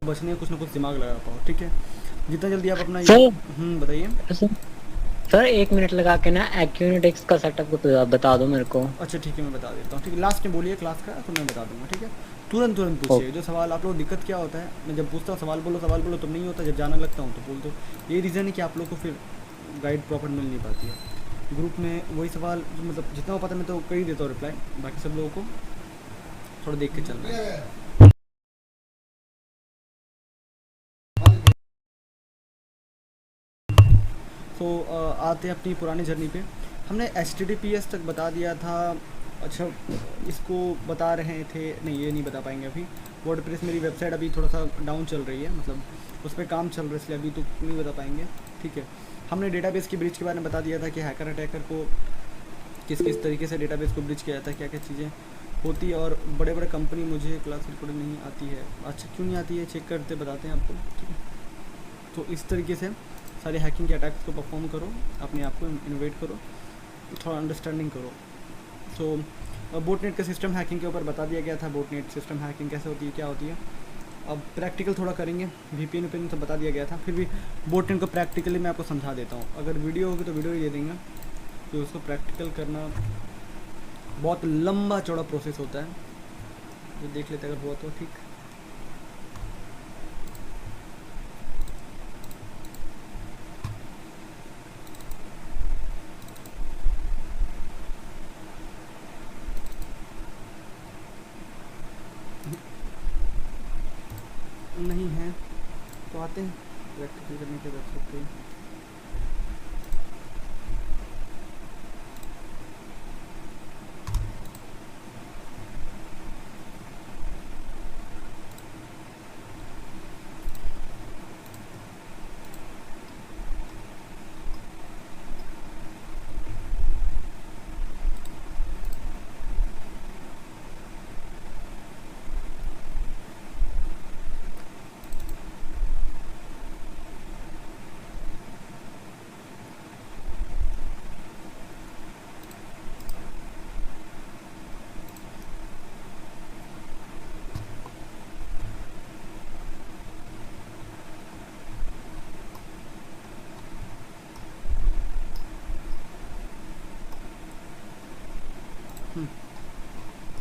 बचने कुछ ना कुछ दिमाग लगा पाओ, ठीक है। जितना जल्दी आप अपना सर बताइए। सर 1 मिनट लगा के ना एक्यूनेटिक्स का सेटअप को बता दो मेरे को। अच्छा ठीक है, मैं बता देता हूँ, ठीक है। लास्ट में बोलिए क्लास का, तो मैं बता दूंगा, ठीक है। तुरंत तुरंत पूछिए जो सवाल आप लोग। दिक्कत क्या होता है, मैं जब पूछता हूँ सवाल बोलो तो नहीं होता, जब जाना लगता हूँ तो बोल दो। ये रीज़न है कि आप लोग को फिर गाइड प्रॉपर मिल नहीं पाती है। ग्रुप में वही सवाल मतलब जितना हो पाता है मैं तो कर ही देता हूँ रिप्लाई, बाकी सब लोगों को थोड़ा देख के चलना है। तो आते हैं अपनी पुरानी जर्नी पे। हमने HTTPS तक बता दिया था। अच्छा, इसको बता रहे थे, नहीं ये नहीं बता पाएंगे अभी। वर्डप्रेस मेरी वेबसाइट अभी थोड़ा सा डाउन चल रही है, मतलब उस पर काम चल रहा है, इसलिए अभी तो नहीं बता पाएंगे, ठीक है। हमने डेटाबेस की ब्रिज के बारे में बता दिया था कि हैकर अटैकर को किस किस तरीके से डेटाबेस को ब्रिज किया जाता है, क्या क्या चीज़ें होती है। और बड़े बड़े कंपनी, मुझे क्लास रिकॉर्डिंग नहीं आती है, अच्छा क्यों नहीं आती है, चेक करते बताते हैं आपको, ठीक है। तो इस तरीके से सारे हैकिंग के अटैक्स को परफॉर्म करो, अपने आप को इनोवेट करो, थोड़ा अंडरस्टैंडिंग करो। सो बोटनेट का सिस्टम हैकिंग के ऊपर बता दिया गया था, बोटनेट सिस्टम हैकिंग कैसे होती है, क्या होती है। अब प्रैक्टिकल थोड़ा करेंगे। VPN तो बता दिया गया था, फिर भी बोटनेट को प्रैक्टिकली मैं आपको समझा देता हूँ। अगर वीडियो होगी तो वीडियो ही दे देंगे, तो उसको प्रैक्टिकल करना बहुत लंबा चौड़ा प्रोसेस होता है, जो देख लेते अगर हुआ तो ठीक। नहीं है तो आते हैं प्रैक्टिकल करने के वेबसाइट पे।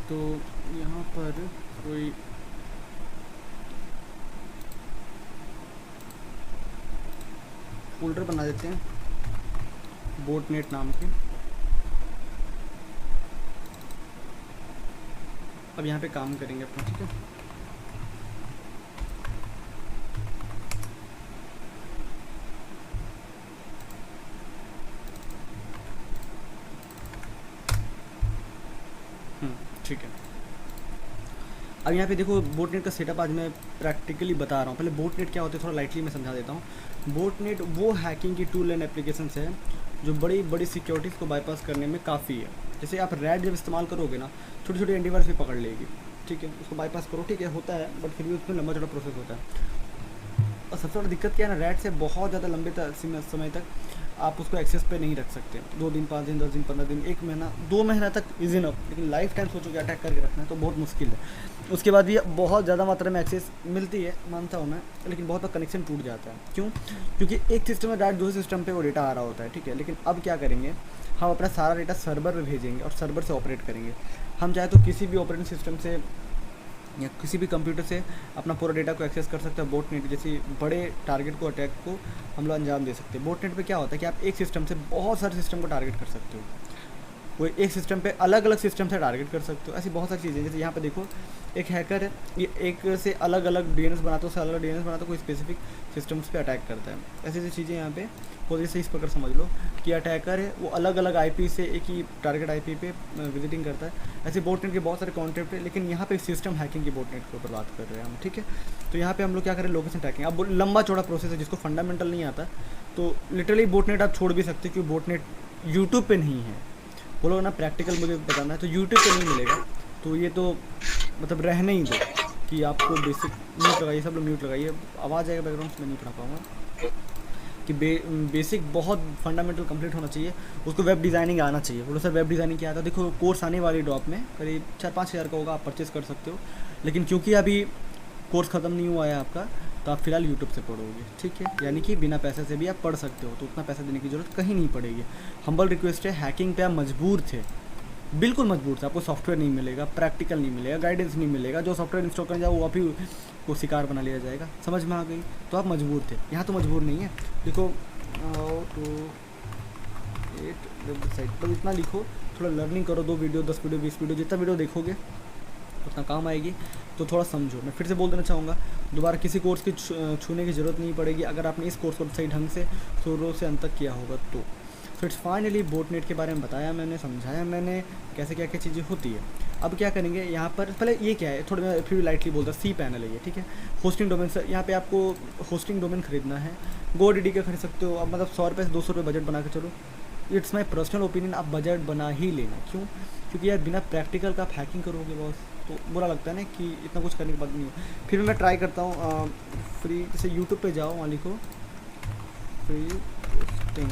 तो यहाँ पर कोई फोल्डर बना देते हैं बोटनेट नाम के। अब यहाँ पे काम करेंगे अपना, ठीक है। ठीक है। अब यहाँ पे देखो बोटनेट का सेटअप आज मैं प्रैक्टिकली बता रहा हूँ। पहले बोटनेट क्या होता है थोड़ा लाइटली मैं समझा देता हूँ। बोटनेट वो हैकिंग की टूल एंड एप्लीकेशंस है जो बड़ी बड़ी सिक्योरिटीज़ को बाईपास करने में काफ़ी है। जैसे आप रैड जब इस्तेमाल करोगे ना, छोटी छोटी एंटीवायरस भी पकड़ लेगी, ठीक है। उसको बाईपास करो, ठीक है, होता है, बट फिर भी उसमें लंबा चौड़ा प्रोसेस होता है। और सबसे बड़ी दिक्कत क्या है ना, रैड से बहुत ज़्यादा लंबे समय तक आप उसको एक्सेस पे नहीं रख सकते। 2 दिन, 5 दिन, 10 दिन, 15 दिन, 1 महीना, 2 महीना तक इजी इनफ। लेकिन लाइफ टाइम सोचो कि अटैक करके रखना है तो बहुत मुश्किल है। उसके बाद भी बहुत ज़्यादा मात्रा में एक्सेस मिलती है, मानता हूँ मैं, लेकिन बहुत बार कनेक्शन टूट जाता है। क्यों? क्योंकि एक सिस्टम में डायरेक्ट दूसरे सिस्टम पे वो डेटा आ रहा होता है, ठीक है। लेकिन अब क्या करेंगे, हम अपना सारा डेटा सर्वर पे भेजेंगे और सर्वर से ऑपरेट करेंगे। हम चाहे तो किसी भी ऑपरेटिंग सिस्टम से या किसी भी कंप्यूटर से अपना पूरा डेटा को एक्सेस कर सकते हैं। बोटनेट जैसे बड़े टारगेट को, अटैक को हम लोग अंजाम दे सकते हैं। बोटनेट पे क्या होता है कि आप एक सिस्टम से बहुत सारे सिस्टम को टारगेट कर सकते हो। वो एक सिस्टम पे अलग अलग सिस्टम से टारगेट कर सकते हो। ऐसी बहुत सारी चीज़ें, जैसे यहाँ पे देखो एक हैकर है, ये एक से अलग अलग DNS बनाता है, उससे अलग DNS बनाता है, कोई स्पेसिफिक सिस्टम्स पे अटैक करता है। ऐसी ऐसी चीज़ें यहाँ पे हो, जैसे इस प्रकार समझ लो कि अटैकर है वो अलग अलग IP से एक ही टारगेट IP पे विजिटिंग करता है। ऐसे बोटनेट के बहुत सारे कॉन्टेक्ट है, लेकिन यहाँ पे सिस्टम हैकिंग की बोटनेट के ऊपर बात कर रहे हैं हम, ठीक है। तो यहाँ पे हम लोग क्या करें, लोकेशन ट्रैकिंग। अब लंबा चौड़ा प्रोसेस है, जिसको फंडामेंटल नहीं आता तो लिटरली बोटनेट आप छोड़ भी सकते हो, क्योंकि बोटनेट यूट्यूब पे नहीं है। वो लोग ना प्रैक्टिकल मुझे बताना है तो यूट्यूब पे नहीं मिलेगा। तो ये तो मतलब रहने ही दो कि आपको बेसिक म्यूट लगाइए, सब लोग म्यूट लगाइए, आवाज़ आएगा बैकग्राउंड में नहीं पढ़ा पाऊँगा। कि बेसिक बहुत फंडामेंटल कंप्लीट होना चाहिए। उसको वेब डिज़ाइनिंग आना चाहिए। थोड़ा सा वेब डिज़ाइनिंग क्या आता है, देखो कोर्स आने वाली ड्रॉप में करीब 4-5 हज़ार का होगा, आप परचेज़ कर सकते हो। लेकिन क्योंकि अभी कोर्स ख़त्म नहीं हुआ है आपका, तो आप फिलहाल यूट्यूब से पढ़ोगे, ठीक है। यानी कि बिना पैसे से भी आप पढ़ सकते हो, तो उतना पैसा देने की ज़रूरत कहीं नहीं पड़ेगी। हम्बल रिक्वेस्ट है, हैकिंग पे आप मजबूर थे, बिल्कुल मजबूर थे, आपको सॉफ्टवेयर नहीं मिलेगा, प्रैक्टिकल नहीं मिलेगा, गाइडेंस नहीं मिलेगा, जो सॉफ्टवेयर इंस्टॉल करने जाओ वो आप ही को शिकार बना लिया जाएगा, समझ में आ गई। तो आप मजबूर थे, यहाँ तो मजबूर नहीं है। देखो तो 8 वेबसाइट पर इतना लिखो, थोड़ा लर्निंग करो, 2 वीडियो 10 वीडियो 20 वीडियो जितना वीडियो देखोगे उतना काम आएगी। तो थोड़ा समझो, मैं फिर से बोल देना चाहूँगा, दोबारा किसी कोर्स की छूने की ज़रूरत नहीं पड़ेगी अगर आपने इस कोर्स को सही ढंग से शुरू से अंत तक किया होगा तो। सो इट्स फाइनली बोटनेट के बारे में बताया मैंने, समझाया मैंने कैसे क्या क्या चीज़ें होती है। अब क्या करेंगे यहाँ पर, पहले ये क्या है थोड़ा मैं फिर लाइटली बोलता, सी पैनल है ये, ठीक है। होस्टिंग डोमेन से यहाँ पे आपको होस्टिंग डोमेन खरीदना है, GoDaddy का खरीद सकते हो, अब मतलब 100 रुपये से 200 रुपये बजट बना के चलो। इट्स माई पर्सनल ओपिनियन, आप बजट बना ही लेना, क्यों? क्योंकि यार बिना प्रैक्टिकल का आप हैकिंग करोगे बॉस, तो बुरा लगता है ना कि इतना कुछ करने के बाद नहीं हो। फिर मैं ट्राई करता हूँ फ्री, जैसे यूट्यूब पे जाओ, वहाँ लिखो फ्री होस्टिंग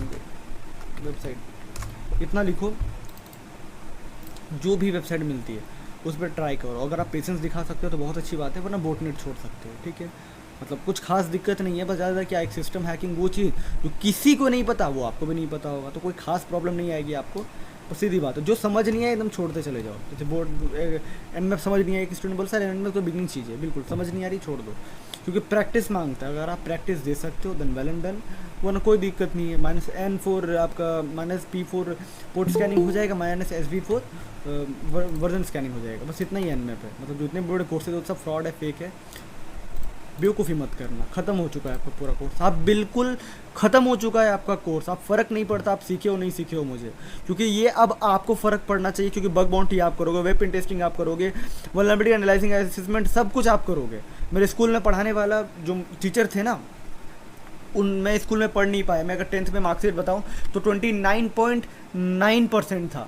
वेबसाइट, इतना लिखो, जो भी वेबसाइट मिलती है उस पर ट्राई करो। अगर आप पेशेंस दिखा सकते हो तो बहुत अच्छी बात है, वरना बोटनेट छोड़ सकते हो, ठीक है। मतलब कुछ खास दिक्कत नहीं है, बस ज़्यादा क्या एक सिस्टम हैकिंग वो चीज़ जो किसी को नहीं पता वो आपको भी नहीं पता होगा, तो कोई खास प्रॉब्लम नहीं आएगी आपको। और सीधी बात है, जो समझ नहीं आए एकदम छोड़ते चले जाओ। जैसे बोर्ड एनमैप समझ नहीं आया, एक स्टूडेंट बोल सर एनमैप तो बिगनिंग चीज़ है, बिल्कुल समझ नहीं आ रही, छोड़ दो, क्योंकि प्रैक्टिस मांगता है। अगर आप प्रैक्टिस दे सकते हो देन वेल एंड डन, वरना कोई दिक्कत नहीं है। -N4 आपका -P4 पोर्ट स्कैनिंग हो जाएगा, -SV4 वर्जन स्कैनिंग हो जाएगा, बस इतना ही एनमैप है। मतलब जितने बड़े कोर्सेज हो सब फ्रॉड है, फेक है, बेवकूफ़ी मत करना। ख़त्म हो चुका है आपका पूरा कोर्स, आप बिल्कुल ख़त्म हो चुका है आपका कोर्स। आप फ़र्क नहीं पड़ता आप सीखे हो नहीं सीखे हो मुझे, क्योंकि ये अब आपको फ़र्क पड़ना चाहिए, क्योंकि बग बाउंटी आप करोगे, वेब पेन टेस्टिंग आप करोगे, वल्नरेबिलिटी एनालाइजिंग असेसमेंट सब कुछ आप करोगे। मेरे स्कूल में पढ़ाने वाला जो टीचर थे ना, मैं स्कूल में पढ़ नहीं पाया। मैं अगर 10th में मार्कशीट बताऊँ तो 29.9% था,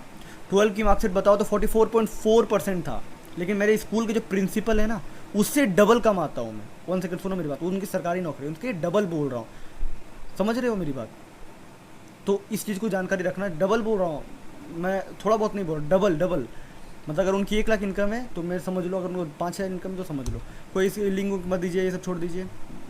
12 की मार्कशीट बताओ तो 44.4% था। लेकिन मेरे स्कूल के जो प्रिंसिपल है ना, उससे डबल कम आता हूँ मैं। 1 सेकंड सुनो मेरी बात, उनकी सरकारी नौकरी, उनके डबल बोल रहा हूँ, समझ रहे हो मेरी बात? तो इस चीज़ को जानकारी रखना, डबल बोल रहा हूँ मैं, थोड़ा बहुत नहीं बोल रहा, डबल। मतलब अगर उनकी 1 लाख इनकम है तो मेरे समझ लो, अगर उनको 5,000 इनकम तो समझ लो। कोई इस लिंक मत दीजिए, ये सब छोड़ दीजिए,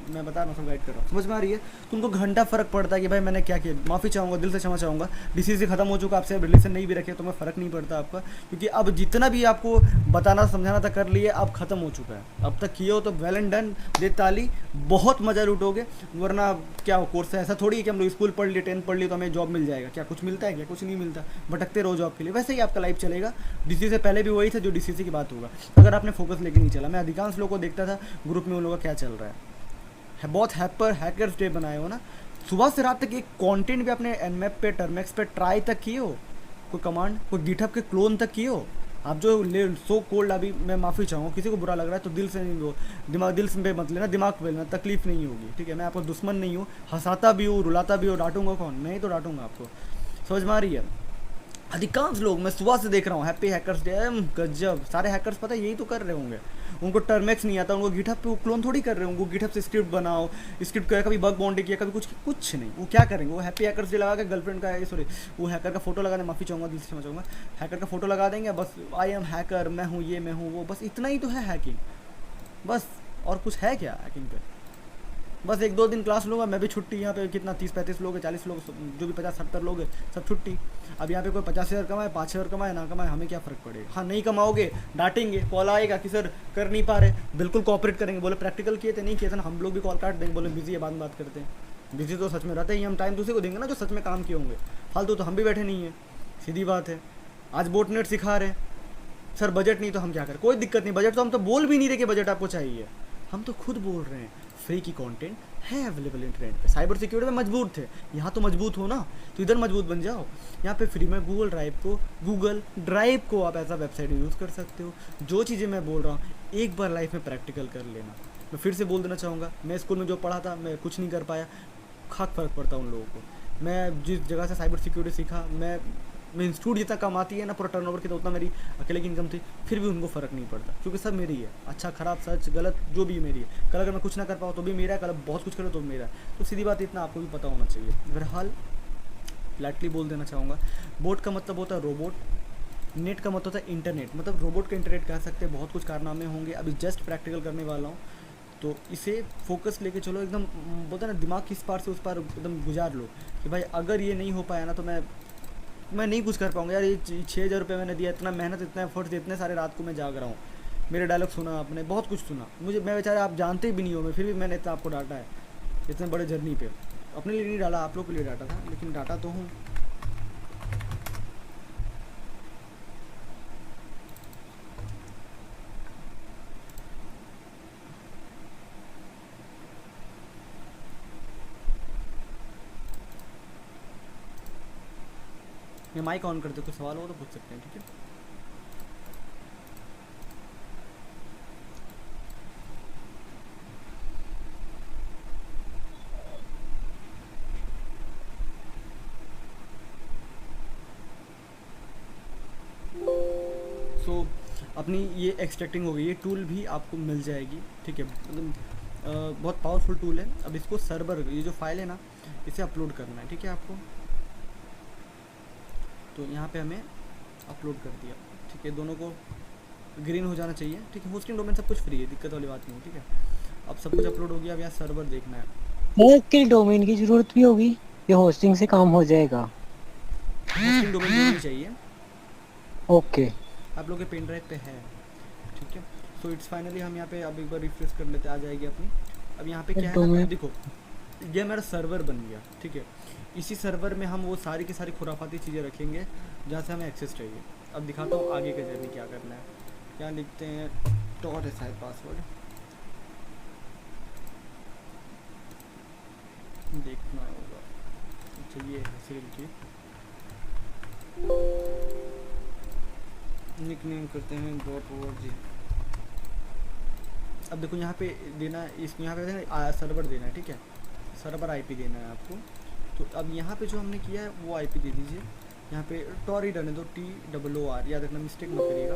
मैं बता रहा हूँ, सब गाइड कर रहा हूँ, समझ में आ रही है? तो उनको घंटा फ़र्क पड़ता है कि भाई मैंने क्या किया। माफ़ी चाहूँगा, दिल से क्षमा चाहूँगा, डिसीज़ ख़त्म हो चुका, आपसे रिलेशन नहीं भी रखे तो मैं फ़र्क नहीं पड़ता आपका, क्योंकि अब जितना भी आपको बताना समझाना था कर लिए, अब ख़त्म हो चुका है। अब तक किए हो तो वेल एंड डन, दे ताली, बहुत मज़ा लूटोगे। वरना क्या हो, कोर्स है ऐसा थोड़ी है कि हम लोग स्कूल पढ़ लिए, 10th पढ़ लिए तो हमें जॉब मिल जाएगा। क्या कुछ मिलता है? क्या कुछ नहीं मिलता, भटकते रहो जॉब के लिए। वैसे ही आपका लाइफ चलेगा। डीसी से पहले भी वही था जो डीसी की बात होगा, अगर आपने फोकस लेके नहीं चला। मैं अधिकांश लोगों को देखता था ग्रुप में, उन लोगों का क्या चल रहा है, बहुत हैकर्स डे बनाए हो ना, सुबह से रात तक एक कंटेंट भी अपने एनमैप पे टर्मेक्स पे ट्राई तक किए हो, कोई कमांड, कोई गिटहब के क्लोन तक किए हो आप? जो ले सो कोल्ड, अभी मैं माफ़ी चाहूँगा, किसी को बुरा लग रहा है तो दिल से नहीं लो, दिल पे मत लेना, दिमाग पे लेना, तकलीफ नहीं होगी, ठीक है। मैं आपका दुश्मन नहीं हूँ, हंसाता भी हूँ, रुलाता भी हूँ, डांटूंगा कौन? मैं ही तो डांटूंगा आपको, समझ में आ रही है? अधिकांश लोग मैं सुबह से देख रहा हूँ, हैप्पी हैकर्स डे, गजब, सारे हैकर्स पता है यही तो कर रहे होंगे। उनको टर्मेक्स नहीं आता, उनको गिटहब पे वो क्लोन थोड़ी कर रहे होंगे, गिटहब से स्क्रिप्ट बनाओ, स्क्रिप्ट का कभी बग बाउंडी किया, कभी कुछ नहीं। वो क्या करेंगे? वो हैप्पी हैकर्स डे लगा के गर्लफ्रेंड का, सॉरी, वो हैकर का फोटो लगा दें, माफ़ी चाहूँगा, दिल से क्षमा चाहूँगा, हैकर का फोटो लगा देंगे, बस आई एम हैकर, मैं हूँ ये, मैं हूँ वो, बस इतना ही तो है हैकिंग, बस। और कुछ है क्या हैकिंग पे? बस 1-2 दिन क्लास लूँगा, मैं भी छुट्टी। यहाँ पे कितना 30-35 लोग हैं, 40 लोग, जो भी 50-70 लोग हैं, सब छुट्टी। अब यहाँ पे कोई 50,000 कमाए, 5,000 कमाए, ना कमाए, हमें क्या फ़र्क पड़ेगा? हाँ, नहीं कमाओगे डांटेंगे, कॉल आएगा कि सर कर नहीं पा रहे, बिल्कुल कोऑपरेट करेंगे। बोले प्रैक्टिकल किए थे, नहीं किए थे ना, हम लोग भी कॉल काट देंगे, बोले बिजी है, बाद में बात करते हैं। बिजी तो सच में रहते ही, हम टाइम दूसरे को देंगे ना जो सच में काम किए होंगे, फालतू तो हम भी बैठे नहीं हैं, सीधी बात है। आज बोटनेट सिखा रहे सर, बजट नहीं तो हम क्या करें? कोई दिक्कत नहीं, बजट तो हम तो बोल भी नहीं रहे कि बजट आपको चाहिए, हम तो खुद बोल रहे हैं फ्री की कंटेंट है अवेलेबल इंटरनेट पे। साइबर सिक्योरिटी में मजबूत थे, यहाँ तो मजबूत हो ना, तो इधर मजबूत बन जाओ। यहाँ पे फ्री में गूगल ड्राइव को आप ऐसा वेबसाइट यूज़ कर सकते हो। जो चीज़ें मैं बोल रहा हूँ एक बार लाइफ में प्रैक्टिकल कर लेना। मैं फिर से बोल देना चाहूँगा, मैं स्कूल में जो पढ़ा था मैं कुछ नहीं कर पाया, खाक फ़र्क पड़ता उन लोगों को। मैं जिस जगह से साइबर सिक्योरिटी सीखा, मैं इंस्टीट्यूट जितना कमाती है ना पूरा टर्नओवर की, तो उतना मेरी अकेले की इनकम थी, फिर भी उनको फ़र्क नहीं पड़ता, क्योंकि सब मेरी है। अच्छा खराब सच गलत जो भी मेरी है। कल अगर मैं कुछ ना कर पाऊँ तो भी मेरा है, कल बहुत कुछ करो तो मेरा है। तो सीधी बात इतना आपको भी पता होना चाहिए। बहरहाल फ्लैटली बोल देना चाहूँगा, बोट का मतलब होता है रोबोट, नेट का मतलब होता है इंटरनेट। मतलब रोबोट का इंटरनेट कह सकते हैं, बहुत कुछ कारनामे होंगे, अभी जस्ट प्रैक्टिकल करने वाला हूँ। तो इसे फोकस लेके चलो एकदम, बोलते हैं ना दिमाग किस पार से उस पार एकदम गुजार लो कि भाई अगर ये नहीं हो पाया ना तो मैं नहीं कुछ कर पाऊंगा यार। ये 6,000 रुपये मैंने दिया, इतना मेहनत, इतना एफर्ट्स, इतने सारे रात को मैं जाग रहा हूँ, मेरे डायलॉग सुना आपने, बहुत कुछ सुना मुझे, मैं बेचारे आप जानते भी नहीं हो मैं, फिर भी मैंने इतना आपको डांटा है इतने बड़े जर्नी पे। अपने लिए नहीं डाला, आप लोग के लिए डांटा था, लेकिन डांटा तो हूँ। मैं माइक ऑन करते, कोई सवाल हो तो पूछ सकते हैं, ठीक है। सो अपनी ये एक्सट्रैक्टिंग हो गई, ये टूल भी आपको मिल जाएगी, ठीक है। मतलब बहुत पावरफुल टूल है। अब इसको सर्वर, ये जो फाइल है ना, इसे अपलोड करना है, ठीक है आपको। तो यहाँ पे हमें अपलोड कर दिया, ठीक है। दोनों को ग्रीन हो जाना चाहिए, ठीक है। होस्टिंग डोमेन सब कुछ फ्री है, दिक्कत वाली बात नहीं है, ठीक है। अब सब कुछ अपलोड हो गया, अब यहाँ सर्वर देखना है। सर के डोमेन की जरूरत भी होगी, ये होस्टिंग से काम हो जाएगा? होस्टिंग डोमेन होनी चाहिए, ओके। आप लोग के पेन ड्राइव पे है, ठीक है। सो इट्स फाइनली, हम यहाँ पे अब एक बार रिफ्रेश कर लेते, आ जाएगी अपनी। अब यहाँ पे क्या है ना, डोमेन देखो ये मेरा सर्वर बन गया, ठीक है। इसी सर्वर में हम वो सारी की सारी खुराफाती चीज़ें रखेंगे जहाँ से हमें एक्सेस चाहिए। अब दिखाता हूँ आगे का जर्नी क्या करना है। क्या लिखते हैं, टॉर है शायद पासवर्ड, देखना होगा। अच्छा ये है सेल की, निकनेम करते हैं .org। अब देखो यहाँ पे देना है, इसको यहाँ पे देना सर्वर देना है, ठीक है। सर्वर आईपी देना है आपको। तो अब यहाँ पे जो हमने किया है वो आईपी दे दीजिए। यहाँ पे टॉर ही रहने दो, TOOR, याद रखना, मिस्टेक मत करिएगा।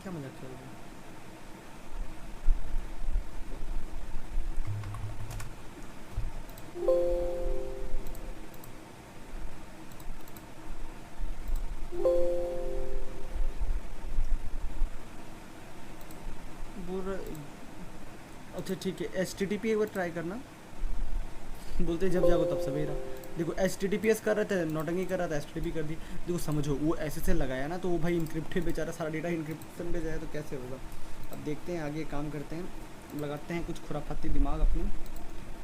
क्या मजाक चल रहा है। अच्छा ठीक है, HTTP एक बार ट्राई करना। बोलते जब जागो तब सवेरा। देखो HTTPS कर रहे थे, नौटंकी कर रहा था, HTTP कर दी। देखो समझो, वो SSL लगाया ना, तो वो भाई इंक्रिप्टेड बेचारा, सारा डेटा इंक्रिप्शन पे जाए तो कैसे होगा। अब देखते हैं आगे काम करते हैं, लगाते हैं कुछ खुराफाती दिमाग अपनी।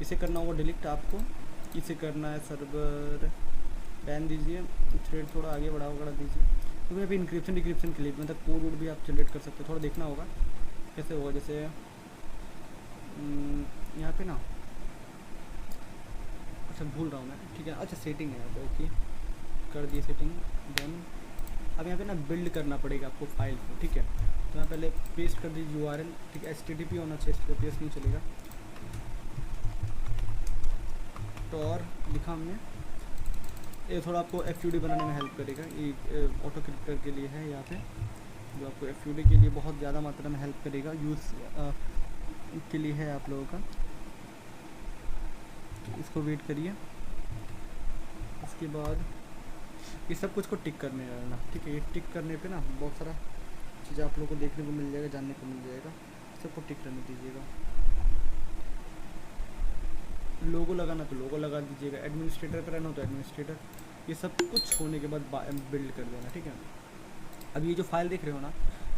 इसे करना होगा डिलीट आपको, इसे करना है सर्वर बैन दीजिए, थ्रेड थोड़ा आगे बढ़ा दीजिए। तो अभी इंक्रिप्शन डिक्रिप्शन के लिए मतलब कोड वोड भी आप जनरेट कर सकते हो, थोड़ा देखना होगा कैसे होगा। जैसे यहाँ पे ना, अच्छा भूल रहा हूँ मैं, ठीक है। अच्छा सेटिंग है यहाँ पे, ओके कर दिए सेटिंग, देन अब यहाँ पे ना बिल्ड करना पड़ेगा आपको फाइल को, ठीक है। तो मैं पहले पेस्ट कर दीजिए URL, ठीक है। HTTP होना चाहिए, HTTPS नहीं चलेगा। टॉर लिखा हमने, ये थोड़ा आपको FUD बनाने में हेल्प करेगा, ये ऑटो क्रिप्टर के लिए है यहाँ पे, जो आपको FUD के लिए बहुत ज़्यादा मात्रा में हेल्प करेगा, यूज़ के लिए है आप लोगों का। इसको वेट करिए, उसके बाद ये सब कुछ को टिक करने रहना, ठीक है। ये टिक करने पे ना बहुत सारा चीज़ आप लोगों को देखने को मिल जाएगा, जानने को मिल जाएगा। सबको टिक करने दीजिएगा। लोगो लगाना तो लोगो लगा दीजिएगा, एडमिनिस्ट्रेटर पे रहना हो तो एडमिनिस्ट्रेटर। ये सब कुछ होने के बाद बिल्ड कर देना, ठीक है। अब ये जो फाइल देख रहे हो ना,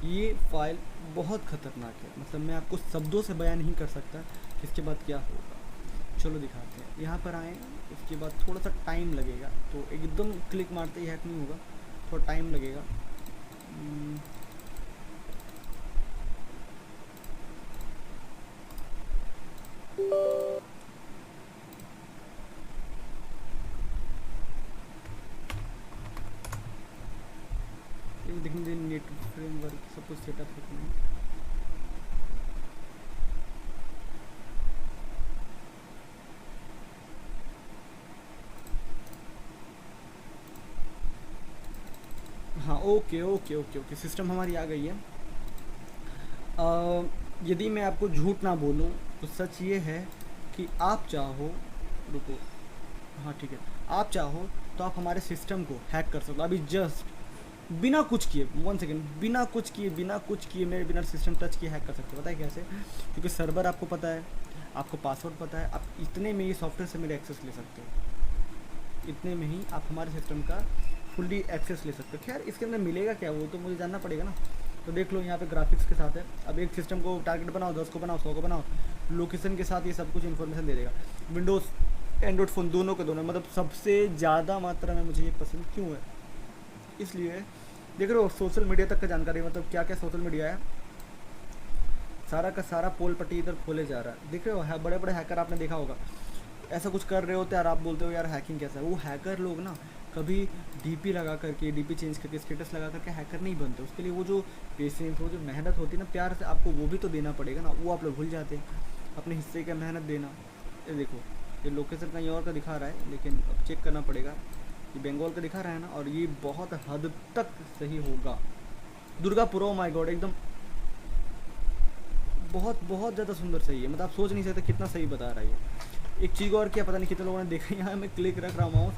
ये फाइल बहुत ख़तरनाक है, मतलब मैं आपको शब्दों से बयान नहीं कर सकता इसके बाद क्या होगा। चलो दिखाते हैं, यहाँ पर आए, उसके बाद थोड़ा सा टाइम लगेगा, तो एकदम क्लिक मारते ही हैक नहीं होगा, थोड़ा टाइम लगेगा। ये देखने दे, नेट फ्रेमवर्क सब कुछ सेटअप है। हाँ okay okay okay okay, system हमारी आ गई है। यदि मैं आपको झूठ ना बोलूँ तो सच ये है कि आप चाहो रुको, हाँ ठीक है, आप चाहो तो आप हमारे सिस्टम को हैक कर सकते हो अभी जस्ट, बिना कुछ किए, 1 सेकेंड, बिना कुछ किए मेरे बिना सिस्टम टच किए हैक कर सकते हो। पता है कैसे? क्योंकि सर्वर आपको पता है, आपको पासवर्ड पता है, आप इतने में ही सॉफ्टवेयर से मेरे एक्सेस ले सकते हो, इतने में ही आप हमारे सिस्टम का फुल्ली एक्सेस ले सकते हो। खैर इसके अंदर मिलेगा क्या वो तो मुझे जानना पड़ेगा ना। तो देख लो यहाँ पे ग्राफिक्स के साथ है। अब एक सिस्टम को टारगेट बनाओ, 10 को बनाओ, 100 को बनाओ, लोकेशन के साथ ये सब कुछ इन्फॉर्मेशन दे देगा। विंडोज़ एंड्रॉइड फ़ोन दोनों के दोनों, मतलब सबसे ज़्यादा मात्रा में मुझे ये पसंद क्यों है, इसलिए देख रहे हो सोशल मीडिया तक का जानकारी, मतलब क्या क्या सोशल मीडिया है, सारा का सारा पोल पट्टी इधर खोले जा रहा है। देख रहे हो बड़े बड़े हैकर आपने देखा होगा, ऐसा कुछ कर रहे होते यार, आप बोलते हो यार हैकिंग कैसा है। वो हैकर लोग ना कभी डीपी लगा करके, डीपी चेंज करके, स्टेटस लगा करके हैकर नहीं बनते। उसके लिए वो जो पेशेंस, वो जो मेहनत होती है ना, प्यार से आपको वो भी तो देना पड़ेगा ना, वो आप लोग भूल जाते हैं अपने हिस्से का मेहनत देना। ये देखो ये लोकेशन कहीं और का दिखा रहा है, लेकिन अब चेक करना पड़ेगा। ये बंगाल का दिखा रहा है ना, और ये बहुत हद तक सही होगा। दुर्गापुर, ओ माय गॉड, एकदम बहुत बहुत ज़्यादा सुंदर सही है, मतलब आप सोच नहीं सकते कितना सही बता रहा है ये। एक चीज़ और क्या, पता नहीं कितने लोगों ने देखा, यहाँ मैं क्लिक रख रहा हूँ माउस,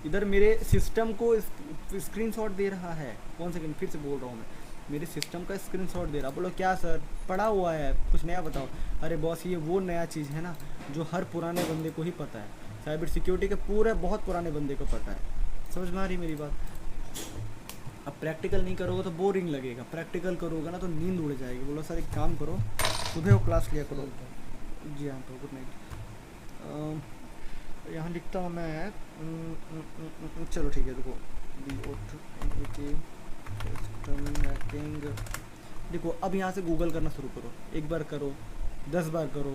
इधर मेरे सिस्टम को स्क्रीनशॉट दे रहा है। 1 सेकेंड, फिर से बोल रहा हूँ मैं, मेरे सिस्टम का स्क्रीनशॉट दे रहा। बोलो क्या सर, पड़ा हुआ है, कुछ नया बताओ। अरे बॉस ये वो नया चीज़ है ना जो हर पुराने बंदे को ही पता है, साइबर सिक्योरिटी के पूरे बहुत पुराने बंदे को पता है। समझ में आ रही मेरी बात? अब प्रैक्टिकल नहीं करोगे तो बोरिंग लगेगा, प्रैक्टिकल करोगे ना तो नींद उड़ जाएगी। बोलो सर एक काम करो, सुबह वो क्लास लिया करो। जी हाँ, तो गुड नाइट। यहाँ लिखता हूँ मैं, चलो ठीक है, देखो सिस्टम हैकिंग। देखो अब यहाँ से गूगल करना शुरू करो, एक बार करो, 10 बार करो,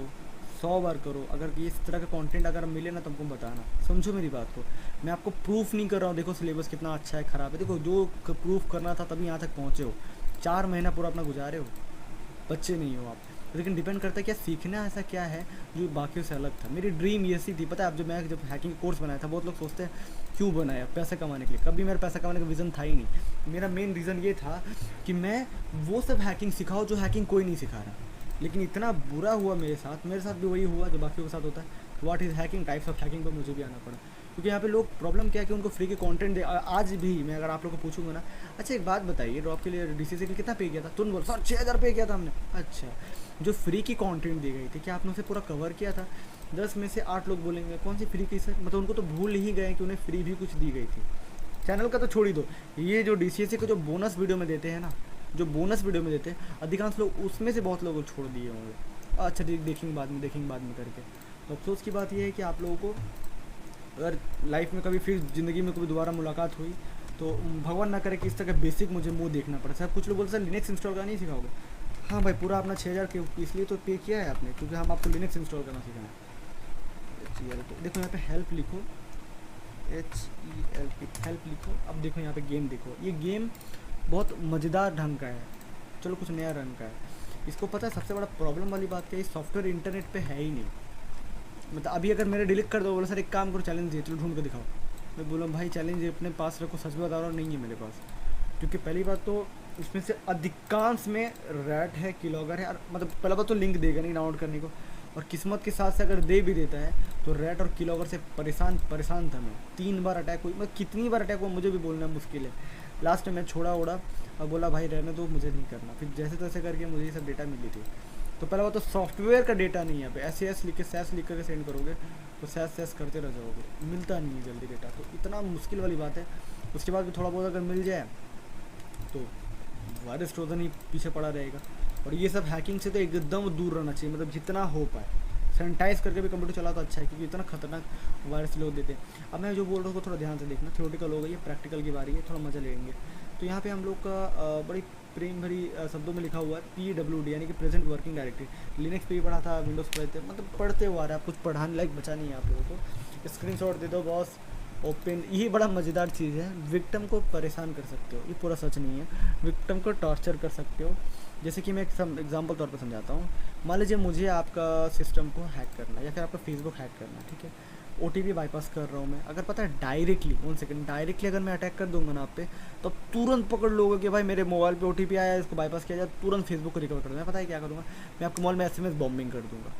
100 बार करो। अगर इस तरह का कंटेंट अगर मिले ना, तुमको बताना। समझो मेरी बात को, मैं आपको प्रूफ नहीं कर रहा हूँ। देखो सिलेबस कितना अच्छा है, ख़राब है, देखो जो प्रूफ करना था तभी यहाँ तक पहुँचे हो। 4 महीना पूरा अपना गुजारे हो, बच्चे नहीं हो आप। लेकिन डिपेंड करता है क्या सीखना, ऐसा क्या है जो बाकियों से अलग था। मेरी ड्रीम ये सी थी, पता है, अब जब हैकिंग कोर्स बनाया था, बहुत लोग सोचते हैं क्यों बनाया, पैसा कमाने के लिए। कभी मेरा पैसा कमाने का विज़न था ही नहीं। मेरा मेन रीज़न ये था कि मैं वो सब हैकिंग सिखाऊँ जो हैकिंग कोई नहीं सिखा रहा। लेकिन इतना बुरा हुआ मेरे साथ भी वही हुआ जो बाकियों के साथ होता है। What is hacking, types of hacking पर मुझे भी आना पड़ा। क्योंकि यहाँ पे लोग, प्रॉब्लम क्या है कि उनको फ्री के कंटेंट दे। आज भी मैं अगर आप लोगों को पूछूंगा ना, अच्छा एक बात बताइए, ड्रॉप के लिए DCC के लिए कितना पे किया था? तुम बोल सर 6000 पे किया था हमने। अच्छा, जो फ्री की कंटेंट दी गई थी क्या आपने उसे पूरा कवर किया था? 10 में से 8 लोग बोलेंगे कौन सी फ्री की सर, मतलब उनको तो भूल ही गए कि उन्हें फ्री भी कुछ दी गई थी। चैनल का तो छोड़ ही दो, ये जो DCSC को जो बोनस वीडियो में देते हैं ना, जो बोनस वीडियो में देते हैं, अधिकांश लोग उसमें से बहुत लोगों को छोड़ दिए होंगे। अच्छा देखेंगे बाद में करके। तो अफसोस की बात यह है कि आप लोगों को अगर लाइफ में कभी फिर ज़िंदगी में कभी दोबारा मुलाकात हुई तो भगवान ना करे कि इस तरह का बेसिक मुझे मुंह देखना पड़े। सर कुछ लोग बोलते सर लिनक्स इंस्टॉल करना नहीं सिखाओगे। हाँ भाई, पूरा अपना 6000 के इसलिए तो पे किया है आपने, क्योंकि हम आपको लिनक्स इंस्टॉल करना सिखाएं। तो देखो यहाँ पे हेल्प लिखो, HELP हेल्प लिखो। अब देखो यहाँ पे गेम देखो, ये गेम बहुत मज़ेदार ढंग का है, चलो कुछ नया रंग का है। इसको पता है सबसे बड़ा प्रॉब्लम वाली बात क्या है, सॉफ्टवेयर इंटरनेट पे है ही नहीं। मतलब अभी अगर मेरे डिलीट कर दो, बोला सर एक काम करो चैलेंज दिए, चलो ढूंढ के दिखाओ। मैं बोला भाई चैलेंज अपने पास रखो, सच बता रहा हूँ नहीं है मेरे पास। क्योंकि पहली बात तो इसमें से अधिकांश में रैट है, कीलॉगर है, और मतलब पहला बात तो लिंक देगा नहीं डाउनलोड करने को, और किस्मत के साथ से अगर दे भी देता है तो रैट और कीलॉगर से परेशान था मैं। 3 बार अटैक हुई, मतलब कितनी बार अटैक हुआ मुझे भी बोलना मुश्किल है। लास्ट में मैं छोड़ा उड़ा और बोला भाई रहने दो, मुझे नहीं करना। फिर जैसे तैसे करके मुझे ये सब डेटा मिली थी। तो पहला बात तो सॉफ्टवेयर का डेटा नहीं है, पे SES लिख के सैस लिख करके सेंड करोगे तो सैस करते रह जाओगे, मिलता नहीं है जल्दी डेटा। तो इतना मुश्किल वाली बात है। उसके बाद भी थोड़ा बहुत अगर मिल जाए तो वायरस ट्रोजन ही पीछे पड़ा रहेगा। और ये सब हैकिंग से तो एकदम दूर रहना चाहिए, मतलब जितना हो पाए सैनिटाइज करके भी कंप्यूटर चला तो अच्छा है, क्योंकि इतना खतरनाक वायरस लोग देते हैं। अब मैं जो बोल रहा हूँ थोड़ा ध्यान से देखना, थ्योरेटिकल हो गई है, प्रैक्टिकल की बारी है, थोड़ा मज़ा लेंगे। तो यहाँ पे हम लोग का बड़ी प्रेम भरी शब्दों में लिखा हुआ है PWD, यानी कि प्रेजेंट वर्किंग डायरेक्टरी। लिनक्स पे भी पढ़ा था, विंडोज़ पढ़े थे, मतलब पढ़ते हुआ आ रहा है। कुछ पढ़ाने लायक बचा नहीं है आप लोगों को। स्क्रीनशॉट दे दो बॉस, ओपन। यही बड़ा मज़ेदार चीज़ है, विक्टिम को परेशान कर सकते हो, ये पूरा सच नहीं है, विक्टिम को टॉर्चर कर सकते हो। जैसे कि मैं एक एग्जाम्पल तौर पर समझाता हूँ। मान लीजिए मुझे आपका सिस्टम को हैक करना है, या फिर आपका फेसबुक हैक करना है, ठीक है। OTP बाईपास कर रहा हूँ मैं, अगर पता है डायरेक्टली 1 सेकंड डायरेक्टली अगर मैं अटैक कर दूंगा ना आप पे, तो तुरंत पकड़ लोगे कि भाई मेरे मोबाइल पे OTP आया है, इसको बाईपास किया जाए, तुरंत फेसबुक को रिकवर कर दूँगा। पता है क्या करूँगा, मैं आपके मोबाइल में SMS बॉम्बिंग कर दूँगा।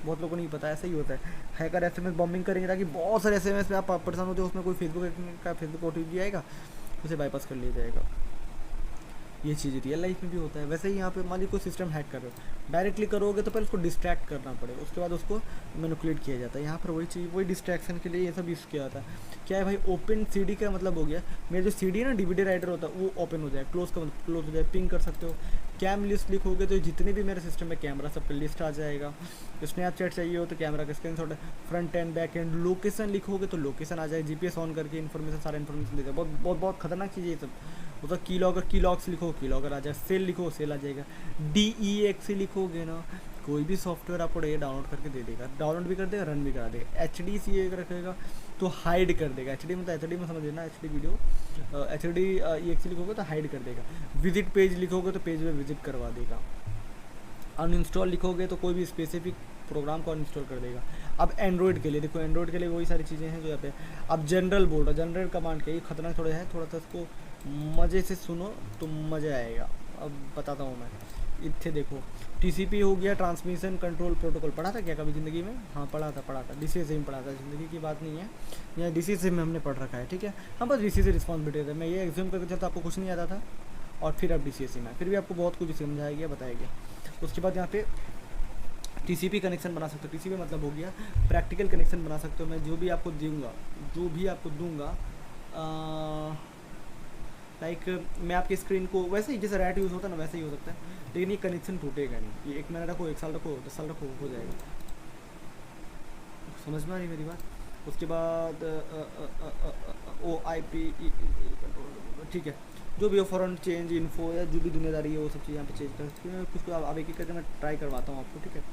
बहुत लोगों को नहीं पता, ऐसा ही होता है। हैकर एसएमएस बॉम्बिंग करेंगे ताकि बहुत सारे एसएमएस में आप परेशान होते हो, उसमें कोई फेसबुक ओटीपी आएगा, उसे बाईपास कर लिया जाएगा। ये चीज़ रियल लाइफ में भी होता है। वैसे ही यहाँ पे मान लीजिए कोई सिस्टम हैक कर रहे हो, डायरेक्टली करोगे तो पहले उसको डिस्ट्रैक्ट करना पड़ेगा, उसके बाद उसको मैनिपुलेट किया जाता है। यहाँ पर वही चीज़, वही डिस्ट्रैक्शन के लिए ये सब यूज़ किया जाता है। क्या है भाई, ओपन सीडी का मतलब हो गया, मेरा जो सीडी है ना, डीवीडी राइटर होता है, वो ओपन हो जाए, क्लोज का मतलब क्लोज हो जाए, पिंग कर सकते हो। कैम लिस्ट लिखोगे तो जितने भी मेरे सिस्टम में कैमरा सब पे लिस्ट आ जाएगा। स्नैपचैट चाहिए हो तो कैमरा का screenshot, front end back and. Location लिखोगे तो लोकेशन आ जाए, जीपीएस ऑन करके इन्फॉर्मेशन, सारा इन्फॉर्मेशन देगा। बहुत बहुत बहुत खतरनाक चीज़ है ये सब। मतलब की लॉगर, की लॉक्स लिखो, की लॉगर आ जाए। सेल लिखो, सेल आ जाएगा। DEX लिखोगे ना, कोई भी सॉफ्टवेयर आपको ये डाउनलोड करके दे देगा, डाउनलोड भी कर देगा, रन भी करा देगा। HDCA रखेगा तो हाइड कर देगा। HD मतलब HD में समझ लेना, HD वीडियो, HDEX लिखोगे तो हाइड कर देगा। विजिट पेज लिखोगे तो पेज में विजिट करवा देगा। अनइंस्टॉल लिखोगे तो कोई भी स्पेसिफिक प्रोग्राम को अनइंस्टॉल कर देगा। अब एंड्रॉइड के लिए देखो, एंड्रॉइड के लिए वही सारी चीज़ें हैं जो यहाँ पे। अब जनरल बोल रहा, जनरल कमांड के, ये खतरनाक थोड़ा है, थोड़ा सा इसको मज़े से सुनो तो मज़ा आएगा। अब बताता हूँ मैं। इतने देखो, TCP हो गया, ट्रांसमिशन कंट्रोल प्रोटोकॉल। पढ़ा था क्या कभी ज़िंदगी में? हाँ पढ़ा था, DCA से ही पढ़ा था, ज़िंदगी की बात नहीं है, यहाँ DCA से में हमने पढ़ रखा है, ठीक है। हाँ बस DCA से रिस्पॉन्सिबिलिटी है। मैं ये एग्जाम करके चलता, आपको कुछ नहीं आता था, और फिर अब DCA में फिर भी आपको बहुत कुछ समझाया गया, बताया गया। उसके बाद यहाँ पे TCP कनेक्शन बना सकते हो। TCP मतलब हो गया प्रैक्टिकल कनेक्शन बना सकते हो। मैं जो भी आपको दूंगा, लाइक मैं आपकी स्क्रीन को वैसे ही जैसे रैट यूज़ होता है ना, वैसे ही हो सकता है, लेकिन ये कनेक्शन टूटेगा नहीं। ये 1 महीना रखो, 1 साल रखो, 10 साल रखो, हो जाएगा। समझ में आ रही मेरी बात? उसके बाद OIP, ठीक है, जो भी हो, फॉरन चेंज इन्फो या जो भी दुनियादारी है वो सब चीज़ यहाँ पे चेंज कर सकते हैं। कुछ अब एक एक करके मैं ट्राई करवाता हूँ आपको, ठीक है।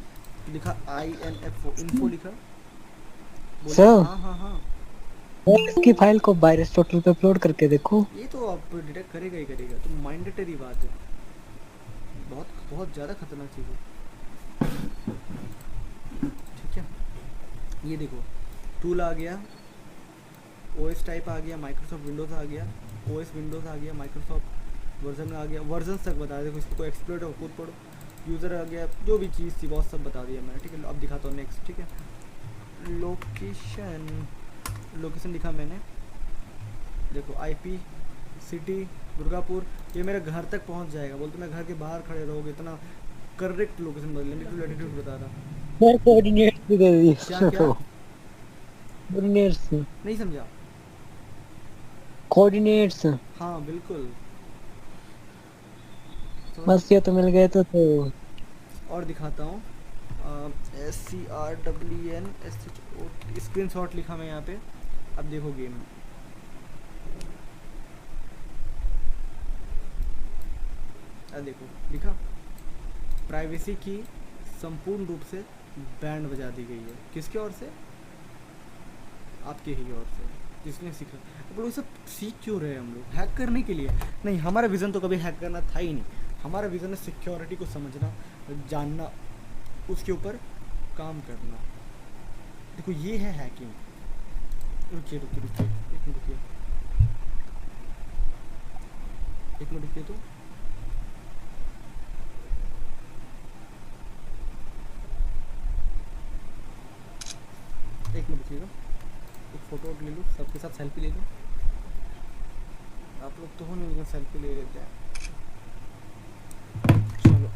लिखा INFO, इन्फो लिखा, बोलिए। सर, हाँ हाँ हाँ, इसकी फाइल को बायरिस्टोटल पे अपलोड करके देखो। ये तो आप डिटेक्ट करेगा ही करेगा, तो माइंडेटरी बात है, बहुत बहुत ज़्यादा खतरनाक चीज़ है, ठीक है। ये देखो, टूल आ गया, OS टाइप आ गया, माइक्रोसॉफ्ट विंडोज़ आ गया, OS विंडोज़ आ गया, माइक्रोसॉफ्ट वर्जन आ गया, वर्जन तक बता दे, इसको एक्सप्लोर हो खुद पढ़ो। यूज़र आ गया, जो भी चीज़ थी बहुत सब बता दिया मैंने, ठीक है। अब दिखाता हूँ नेक्स्ट, ठीक है। लोकेशन लिखा मैंने, देखो IP सिटी दुर्गापुर, ये मेरे घर तक पहुंच जाएगा। बोलते मैं घर के बाहर खड़े रहोगे, इतना करेक्ट लोकेशन बदल, लैटिट्यूड बता रहा। मैं कोऑर्डिनेट्स भी दे दी। क्या क्या? कोऑर्डिनेट्स, नहीं समझा। कोऑर्डिनेट्स, हाँ बिल्कुल, बस ये तो मिल गए तो और दिखाता हूँ। SCRWN स्क्रीन शॉट लिखा मैं यहाँ पे। अब देखो गेम, देखो लिखा, प्राइवेसी की संपूर्ण रूप से बैंड बजा दी गई है। किसके ओर से? आपके ही ओर से, जिसने सीखा। अब लोग सब सीख क्यों रहे हैं हम लोग? हैक करने के लिए नहीं। हमारा विज़न तो कभी हैक करना था ही नहीं। हमारा विज़न है सिक्योरिटी को समझना, जानना, उसके ऊपर काम करना। देखो ये है हैकिंग। रुकिए रुकिए रुकिए, एक मिनट रुकिए, एक मिनट रुकिए। तो एक मिनट रुकिएगा, एक फ़ोटो ले लूँ, सबके साथ सेल्फी ले लूँ। आप लोग तो हो नहीं, लेकिन सेल्फी ले लेते हैं, चलो।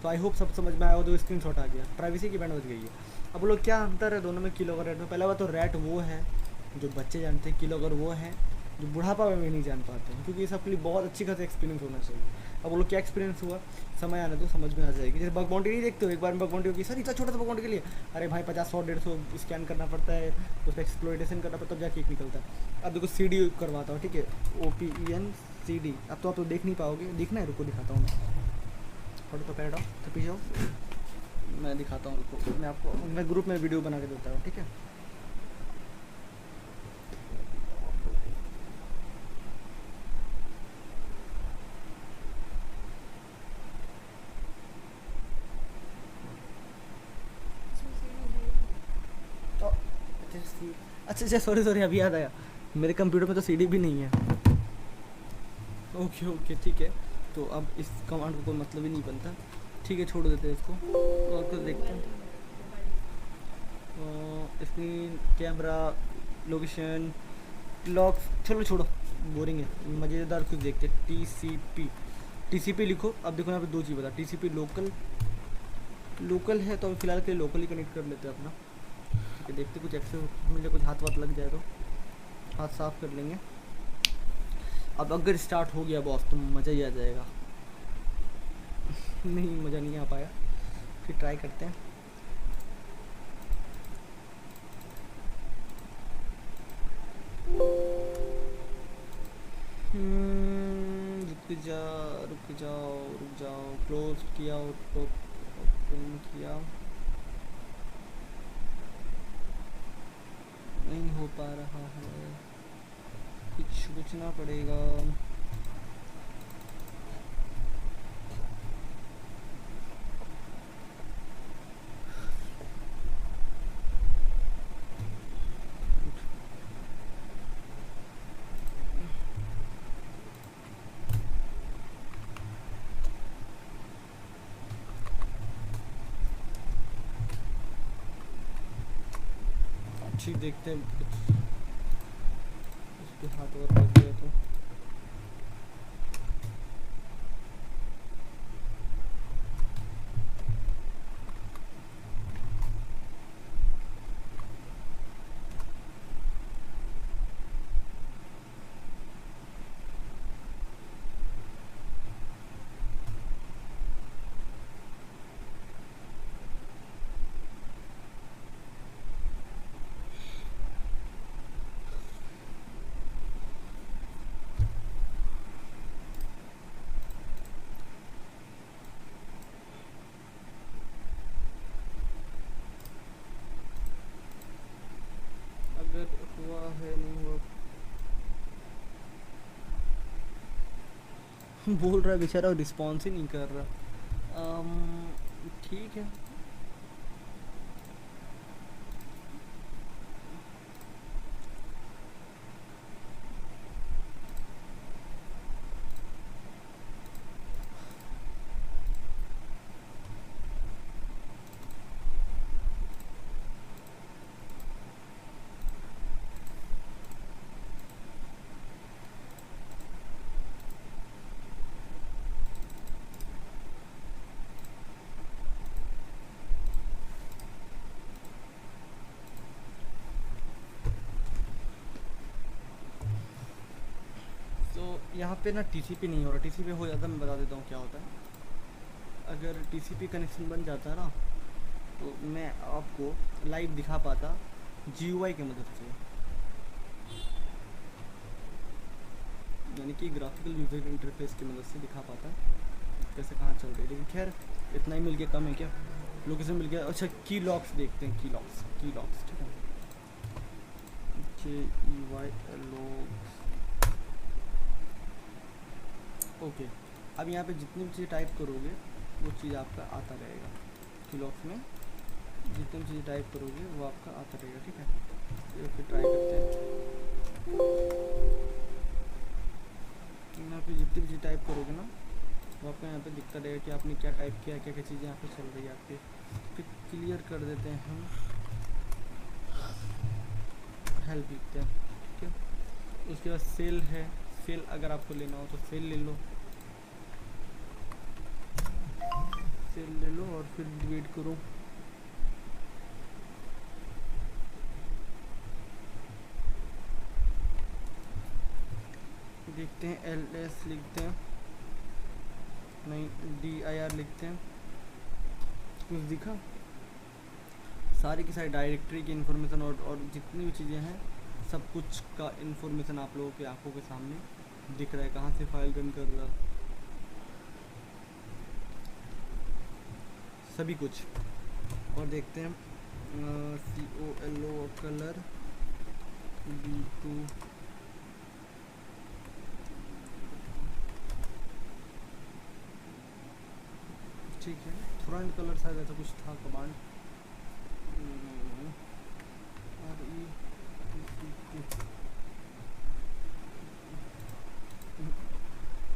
तो आई होप सब समझ में आया हो। तो स्क्रीन शॉट आ गया, प्राइवेसी की बैंड बज गई है। अब लोग क्या अंतर है दोनों में, किलो और रेट में? पहला बात तो रैट वो है जो बच्चे जानते हैं, किलो अगर वो है जो बुढ़ापा में भी नहीं जान पाते हैं, क्योंकि ये सब के लिए बहुत अच्छी खासी एक्सपीरियंस होना चाहिए। अब वो लोग क्या एक्सपीरियंस हुआ, समय आने दो, समझ में आ जाएगी। जैसे बग बाउंटी नहीं देखते हो, एक बार में बग बाउंटी होगी, सर इतना छोटा सा बग बाउंटी के लिए अरे भाई 50 100 150 स्कैन करना पड़ता है, उसका एक्सप्लोइटेशन करना पड़ता है, तब जाके एक निकलता है। अब देखो CD करवाता हूँ, ठीक है, OPEN CD। अब तो आप तो देख नहीं पाओगे, दिखना है, रुको दिखाता हूँ मैं। फोटो तो पैड तो पीछे हो, मैं दिखाता हूँ, रुको मैं आपको, मैं ग्रुप में वीडियो बना के देता हूँ, ठीक है। अच्छा अच्छा, सॉरी अभी याद आया, मेरे कंप्यूटर में तो CD भी नहीं है। ओके ओके ठीक है, तो अब इस कमांड को कोई मतलब ही नहीं बनता, ठीक है, छोड़ देते हैं इसको और कुछ देखते हैं। स्क्रीन, कैमरा, लोकेशन, लॉक्स, चलो छोड़ो, बोरिंग है, मज़ेदार कुछ देखते हैं। टीसीपी, टीसीपी लिखो। अब देखो यहाँ पे दो चीज़ बता, टीसीपी लोकल, लोकल है तो अभी फ़िलहाल के लिए लोकल ही कनेक्ट कर लेते हैं अपना। ठीक है, देखते कुछ एक्सेस मिले, कुछ हाथ वाथ लग जाए तो हाथ साफ कर लेंगे। अब अगर स्टार्ट हो गया बॉस तो मज़ा ही आ जाएगा। नहीं, मज़ा नहीं आ पाया, फिर ट्राई करते हैं। रुक जा, रुक जाओ, रुक जाओ। क्लोज किया, ओपन किया, नहीं हो पा रहा है, कुछ सोचना पड़ेगा। ठीक, देखते हैं कुछ उसके हाथ और लग गया तो। अगर हुआ है, नहीं हुआ बोल रहा है बेचारा, रिस्पॉन्स ही नहीं कर रहा। ठीक है, तो यहाँ पे ना टीसीपी नहीं हो रहा। टीसीपी हो जाता है, मैं बता देता हूँ क्या होता है। अगर टीसीपी कनेक्शन बन जाता है ना, तो मैं आपको लाइव दिखा पाता जीयूआई की मदद से, यानी कि ग्राफिकल यूजर इंटरफेस की मदद से दिखा पाता कैसे कहाँ चल रही है। लेकिन खैर, इतना ही मिल गया, कम है क्या, लोकेशन मिल गया। अच्छा, की लॉक्स देखते हैं, की लॉक्स, की लॉक्स, ठीक है, KEYLOGS। ओके, अब यहाँ पे जितनी भी चीज़ें टाइप करोगे वो चीज़ आपका आता रहेगा। की लॉक्स में जितनी भी चीज़ें टाइप करोगे वो आपका आता रहेगा, ठीक है। ये फिर ट्राई करते हैं। यहाँ पे जितनी भी चीज़ टाइप करोगे ना, वो आपको यहाँ पे दिखता रहेगा कि आपने क्या टाइप किया, क्या क्या चीज़ें यहाँ पे चल रही है आपके। फिर क्लियर कर देते हैं हम, हेल्प लिखते हैं, ठीक है। उसके बाद सेल है, सेल अगर आपको लेना हो तो सेल ले लो, सेल ले लो और फिर डिलीट करो। देखते हैं, LS लिखते हैं, नहीं DIR लिखते हैं, कुछ दिखा। सारी की सारी डायरेक्टरी की इन्फॉर्मेशन और जितनी भी चीज़ें हैं सब कुछ का इन्फॉर्मेशन आप लोगों की आंखों के सामने दिख रहा है, कहाँ से फाइल रन कर रहा, सभी कुछ। और देखते हैं COLO कलर B2, ठीक है। फ्रंट कलर शायद ऐसा कुछ था कमांड,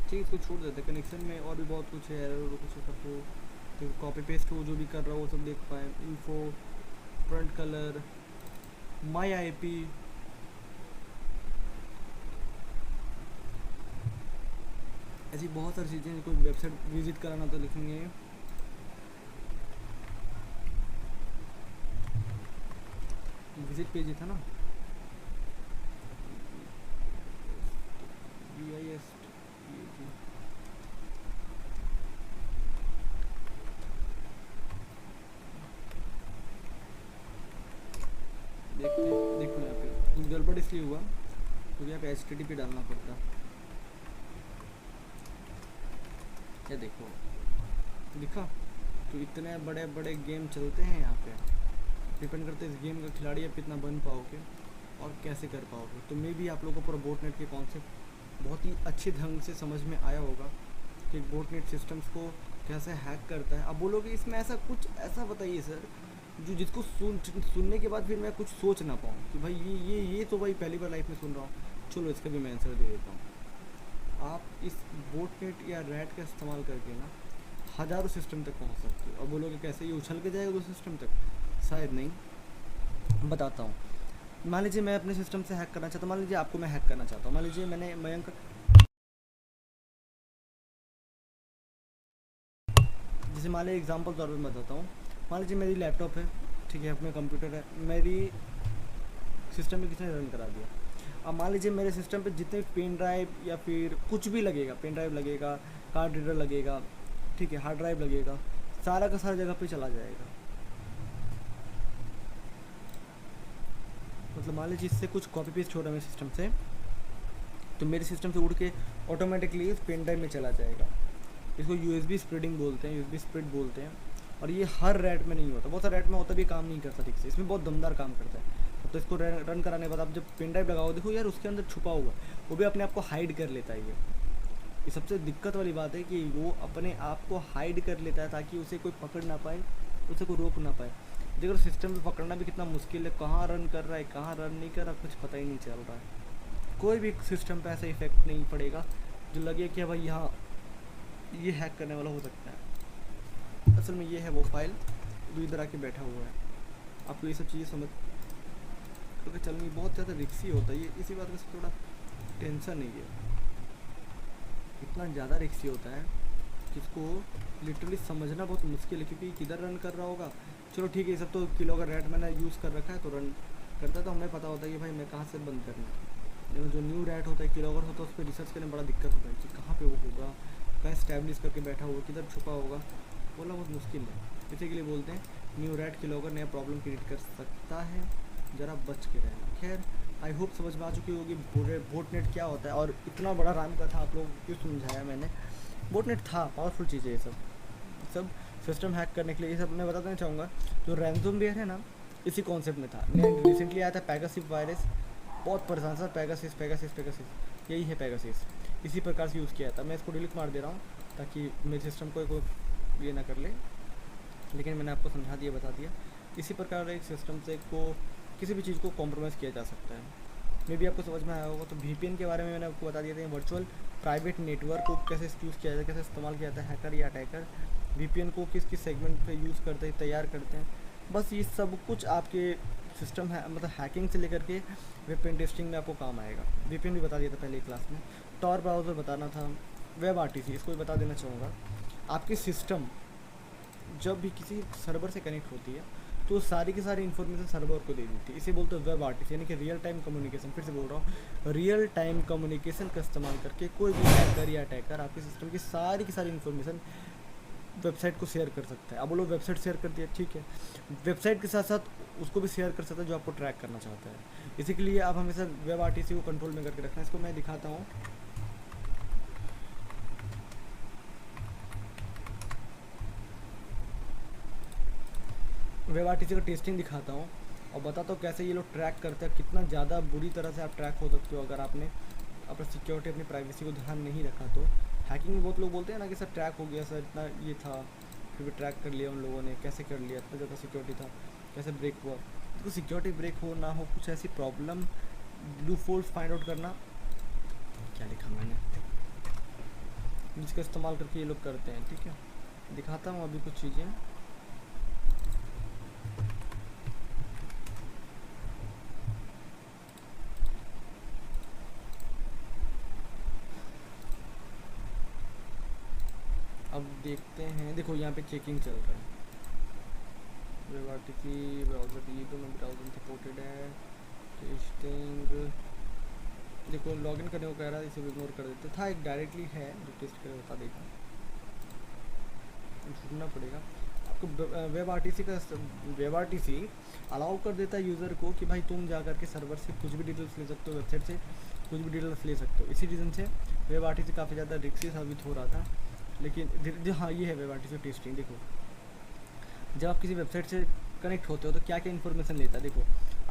ठीक, इसको छोड़ देते हैं। कनेक्शन में और भी बहुत कुछ है, एरर कुछ तो कॉपी पेस्ट वो जो भी कर रहा हो वो सब देख पाए। इन्फो फ्रंट कलर, माई आईपी, ऐसी बहुत सारी चीज़ें। कोई वेबसाइट विजिट कराना तो लिखेंगे विजिट पेज ही था ना, VIS देखो यहाँ पे गड़बड़ इसलिए हुआ क्योंकि यहाँ पे HTTP डालना पड़ता। ये देखो दिखा, तो इतने बड़े बड़े गेम चलते हैं यहाँ पे, डिपेंड करते हैं इस गेम का खिलाड़ी आप कितना बन पाओगे और कैसे कर पाओगे। तो मे भी आप लोगों को पूरा बोटनेट के कॉन्सेप्ट बहुत ही अच्छे ढंग से समझ में आया होगा कि बोटनेट सिस्टम्स को कैसे हैक करता है। अब बोलोगे इसमें ऐसा कुछ ऐसा बताइए सर जो जिसको सुनने के बाद फिर मैं कुछ सोच ना पाऊँ कि भाई ये तो भाई पहली बार लाइफ में सुन रहा हूँ। चलो इसका भी मैं आंसर दे देता हूँ। आप इस बोटनेट या रैट का इस्तेमाल करके ना हज़ारों सिस्टम तक पहुँच सकते हो। और बोलोगे कैसे, ये उछल के जाएगा 2 सिस्टम तक? शायद नहीं, बताता हूँ। मान लीजिए मैं अपने सिस्टम से हैक करना चाहता हूँ, मान लीजिए आपको मैं हैक करना चाहता हूँ, मान लीजिए मैंने मयंक, जैसे मान लीजिए एग्जाम्पल तौर पर मैं बताता हूँ, मान लीजिए मेरी लैपटॉप है, ठीक है, अपने कंप्यूटर है, मेरी सिस्टम में किसी ने रन करा दिया। अब मान लीजिए मेरे सिस्टम पे जितने पेन ड्राइव या फिर कुछ भी लगेगा, पेन ड्राइव लगेगा, कार्ड रीडर लगेगा, ठीक है, हार्ड ड्राइव लगेगा, सारा का सारा जगह पे चला जाएगा। मतलब मान लीजिए इससे कुछ कॉपी पेस्ट हो रहा है मेरे सिस्टम से, तो मेरे सिस्टम से उड़ के ऑटोमेटिकली इस पेन ड्राइव में चला जाएगा। इसको USB स्प्रेडिंग बोलते हैं, USB स्प्रेड बोलते हैं। और ये हर रैट में नहीं होता, बहुत सारे रैट में होता भी काम नहीं करता ठीक से, इसमें बहुत दमदार काम करता है। तो इसको रन कराने के बाद आप जब पेन ड्राइव लगाओ, देखो यार उसके अंदर छुपा हुआ वो भी अपने आप को हाइड कर लेता है। ये सबसे दिक्कत वाली बात है कि वो अपने आप को हाइड कर लेता है ताकि उसे कोई पकड़ ना पाए, उसे कोई रोक ना पाए। देखो सिस्टम में पकड़ना भी कितना मुश्किल है, कहाँ रन कर रहा है कहाँ रन नहीं कर रहा कुछ पता ही नहीं चल रहा है। कोई भी सिस्टम पे ऐसा इफेक्ट नहीं पड़ेगा जो लगे कि भाई यहाँ ये हैक करने वाला हो सकता है। असल में ये है वो फाइल जो इधर आके बैठा हुआ है। आपको ये सब चीज़ें समझ क्योंकि चलनी बहुत ज़्यादा रिक्सी होता है, ये इसी बात का थोड़ा टेंशन नहीं है। इतना ज़्यादा रिक्सी होता है कि इसको लिटरली समझना बहुत मुश्किल है, क्योंकि किधर रन कर रहा होगा। चलो ठीक है, ये सब तो किलो का रैट मैंने यूज़ कर रखा है तो रन करता है, तो हमें पता होता है कि भाई मैं कहाँ से बंद करना है। लेकिन जो न्यू रैट होता है, किलोगर होता है, उस पर रिसर्च करने में बड़ा दिक्कत होता है कि कहाँ पे वो होगा, कहाँ स्टैब्लिश करके बैठा होगा, किधर छुपा होगा, बोला बहुत मुश्किल है। इसी के लिए बोलते हैं न्यू रैट किलोगर नया प्रॉब्लम क्रिएट कर सकता है, ज़रा बच के रहना। खैर आई होप समझ में आ चुकी होगी बोटनेट क्या होता है और इतना बड़ा राम का था आप लोगों को क्यों समझाया मैंने। बोटनेट था पावरफुल चीज़ है, ये सब सिस्टम हैक करने के लिए। ये सब मैं बता देना चाहूँगा, जो रैंसमवेयर है ना इसी कॉन्सेप्ट में था। रिसेंटली आया था पेगासस वायरस, बहुत परेशान था। पेगासस यही है पेगासस, इसी प्रकार से यूज़ किया था। मैं इसको डिलीट मार दे रहा हूँ ताकि मेरे सिस्टम को ये ना कर ले, लेकिन मैंने आपको समझा दिया, बता दिया। इसी प्रकार एक सिस्टम से को किसी भी चीज़ को कॉम्प्रोमाइज़ किया जा सकता है। मे भी आपको समझ में आया होगा। तो VPN के बारे में मैंने आपको बता दिया था, वर्चुअल प्राइवेट नेटवर्क को कैसे यूज़ किया जाता है, कैसे इस्तेमाल किया जाता है हैकर या अटैकर, VPN को किस किस सेगमेंट पे यूज़ करते हैं, तैयार करते हैं। बस ये सब कुछ आपके सिस्टम है, मतलब हैकिंग से लेकर के वेब पेन टेस्टिंग में आपको काम आएगा। VPN भी बता दिया था पहले क्लास में, टॉर ब्राउज़र बताना था, वेब RTC इसको भी बता देना चाहूँगा। आपकी सिस्टम जब भी किसी सर्वर से कनेक्ट होती है तो सारी की सारी इन्फॉर्मेशन सर्वर को दे देती है, इसे बोलते हैं वेब RTC, यानी कि रियल टाइम कम्युनिकेशन। फिर से बोल रहा हूँ, रियल टाइम कम्युनिकेशन का इस्तेमाल करके कोई भी हैकर या अटैकर आपके सिस्टम की सारी इन्फॉर्मेशन वेबसाइट को शेयर कर सकता है। अब वो लोग वेबसाइट शेयर कर दिया, ठीक है, वेबसाइट के साथ साथ उसको भी शेयर कर सकता है जो आपको ट्रैक करना चाहता है। इसी के लिए आप हमेशा वेब RTC को कंट्रोल में करके रखना है। इसको मैं दिखाता हूँ, वेब RTC का टेस्टिंग दिखाता हूँ और बताता हूँ कैसे ये लोग ट्रैक करते हैं। कितना ज़्यादा बुरी तरह से आप ट्रैक हो सकते हो अगर आपने अपना सिक्योरिटी, अपनी प्राइवेसी को ध्यान नहीं रखा तो। हैकिंग में बहुत लोग बोलते हैं ना कि सर ट्रैक हो गया, सर इतना ये था, फिर भी ट्रैक कर लिया उन लोगों ने, कैसे कर लिया, इतना ज़्यादा सिक्योरिटी था, कैसे ब्रेक हुआ। तो सिक्योरिटी ब्रेक हो ना हो, कुछ ऐसी प्रॉब्लम लूपहोल्स फाइंड आउट करना, क्या लिखा मैंने, जिसका इस्तेमाल करके ये लोग करते हैं। ठीक है, दिखाता हूँ अभी कुछ चीज़ें। अब देखते हैं, देखो यहाँ पे चेकिंग चल रहा है। वेब आरटीसी ब्राउज़र, ये दोनों ब्राउज़र सपोर्टेड है। टेस्टिंग, देखो लॉगिन करने को कह रहा है, इसे इग्नोर कर देते था। एक डायरेक्टली है जो टेस्ट करे बता देगा, ढूंढना पड़ेगा आपको। वेब आरटीसी अलाउ कर देता है यूज़र को कि भाई तुम जा करके सर्वर से कुछ भी डिटेल्स ले सकते हो, वेबसाइट से कुछ भी डिटेल्स ले सकते हो। इसी रीज़न से वेब आरटीसी काफ़ी ज़्यादा रिस्की साबित हो रहा था, लेकिन हाँ ये है वेब आरटीसी टेस्टिंग। देखो जब आप किसी वेबसाइट से कनेक्ट होते हो तो क्या क्या इन्फॉर्मेशन लेता है, देखो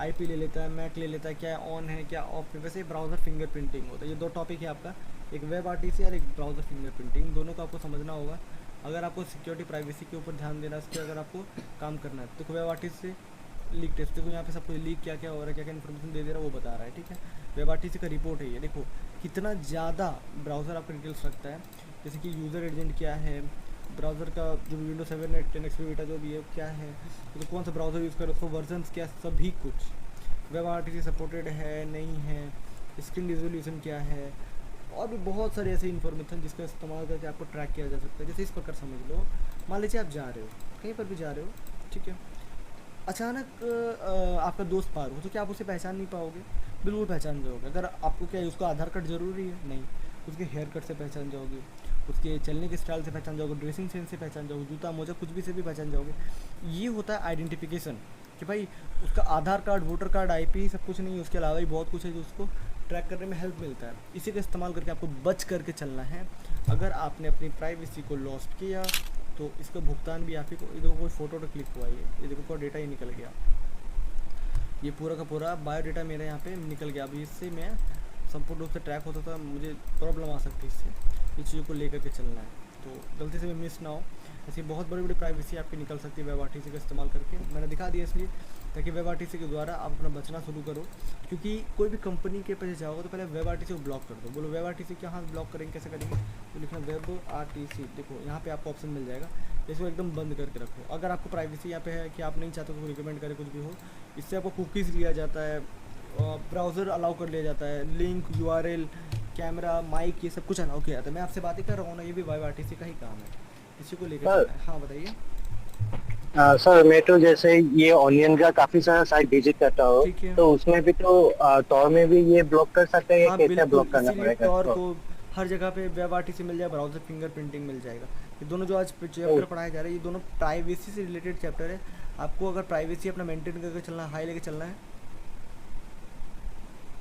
आईपी ले लेता है, मैक ले लेता है, क्या ऑन है क्या ऑफ है। वैसे ब्राउज़र फिंगरप्रिंटिंग होता है। ये दो टॉपिक है आपका, एक वेब आरटीसी और एक ब्राउज़र फिंगरप्रिंटिंग। दोनों को आपको समझना होगा अगर आपको सिक्योरिटी प्राइवेसी के ऊपर ध्यान देना है, उसके अगर आपको काम करना है। देखो वेब आरटीसी से लीक टेस्ट, देखो यहाँ पे सब कुछ लीक क्या क्या हो रहा है, क्या क्या इन्फॉर्मेशन दे रहा है वो बता रहा है, ठीक है। वेब आरटीसी का रिपोर्ट है ये। देखो कितना ज़्यादा ब्राउज़र आपका डिटेल्स रखता है, जैसे कि यूज़र एजेंट क्या है, ब्राउज़र का जो विंडो 7 है 10 एक्सपी बीटा जो भी है क्या है, तो कौन सा ब्राउज़र यूज़ करो, उसको वर्जन्स क्या, सभी कुछ वेब आरटीसी सपोर्टेड है नहीं है, स्क्रीन रिजोल्यूशन क्या है, और भी बहुत सारे ऐसे इन्फॉर्मेशन जिसका इस्तेमाल करके आपको ट्रैक किया जा सकता है। जैसे इस प्रकार समझ लो, मान लीजिए आप जा रहे हो कहीं पर भी जा रहे हो, ठीक है, अचानक आपका दोस्त पार हो, तो क्या आप उसे पहचान नहीं पाओगे? बिल्कुल पहचान जाओगे। अगर आपको क्या है, उसका आधार कार्ड ज़रूरी है? नहीं। उसके हेयर कट से पहचान जाओगे, उसके चलने के स्टाइल से पहचान जाओगे, ड्रेसिंग सेंस से पहचान जाओगे, जूता मोजा कुछ भी से भी पहचान जाओगे। ये होता है आइडेंटिफिकेशन, कि भाई उसका आधार कार्ड, वोटर कार्ड, आईपी सब कुछ नहीं, उसके अलावा भी बहुत कुछ है जो उसको ट्रैक करने में हेल्प मिलता है। इसी का इस्तेमाल करके आपको बच करके चलना है। अगर आपने अपनी प्राइवेसी को लॉस्ट किया तो इसका भुगतान भी आप ही को। ये देखो कोई फ़ोटो तो क्लिक हुआ, ये देखो कोई डेटा ही निकल गया, ये पूरा का पूरा बायोडाटा मेरा यहाँ पे निकल गया। अभी इससे मैं संपूर्ण रूप से ट्रैक होता था, मुझे प्रॉब्लम आ सकती है इससे। इस चीज़ों को लेकर के चलना है, तो गलती से भी मिस ना हो। ऐसी बहुत बड़ी बड़ी प्राइवेसी आपकी निकल सकती है वेब आरटीसी का इस्तेमाल करके। मैंने दिखा दिया इसलिए ताकि वेब आरटीसी के द्वारा आप अपना बचना शुरू करो। क्योंकि कोई भी कंपनी के पास जाओगे तो पहले वेब आरटीसी को ब्लॉक कर दो। बोलो वेब आरटीसी कहाँ ब्लॉक करेंगे, कैसे करेंगे, तो लिखना वेब आरटीसी। देखो यहाँ पे आपको ऑप्शन मिल जाएगा, इसको एकदम बंद करके रखो। अगर आपको प्राइवेसी यहाँ पे है कि आप नहीं चाहते कोई रिकमेंड करे कुछ भी हो, इससे आपको कुकीज़ लिया जाता है, ब्राउज़र अलाउ कर लिया जाता है, लिंक, यूआरएल, कैमरा, माइक, ये सब कुछ अलाउ किया जाता है। मैं आपसे बातें कर रहा हूँ ना, ये भी वेब आरटीसी का ही काम है, इसी को लेकर चलना है। हाँ बताइए। सर मैं तो जैसे ये ऑनियन का काफी सारा साइट विजिट करता हूँ, ठीक है। तो उसमें भी तो टॉर में भी ये ब्लॉक कर सकते हैं, हाँ कैसे बिल्कुल, ब्लॉक करना इसीलिए पड़ेगा टॉर इसको? को हर जगह पे वेब आरटीसी मिल जाए, ब्राउज़र फिंगरप्रिंटिंग मिल जाएगा। ये दोनों जो आज चैप्टर पढ़ाए जा रहे हैं, ये दोनों प्राइवेसी से रिलेटेड चैप्टर है। आपको अगर प्राइवेसी अपना मेंटेन करके चलना है, हाई लेके चलना है।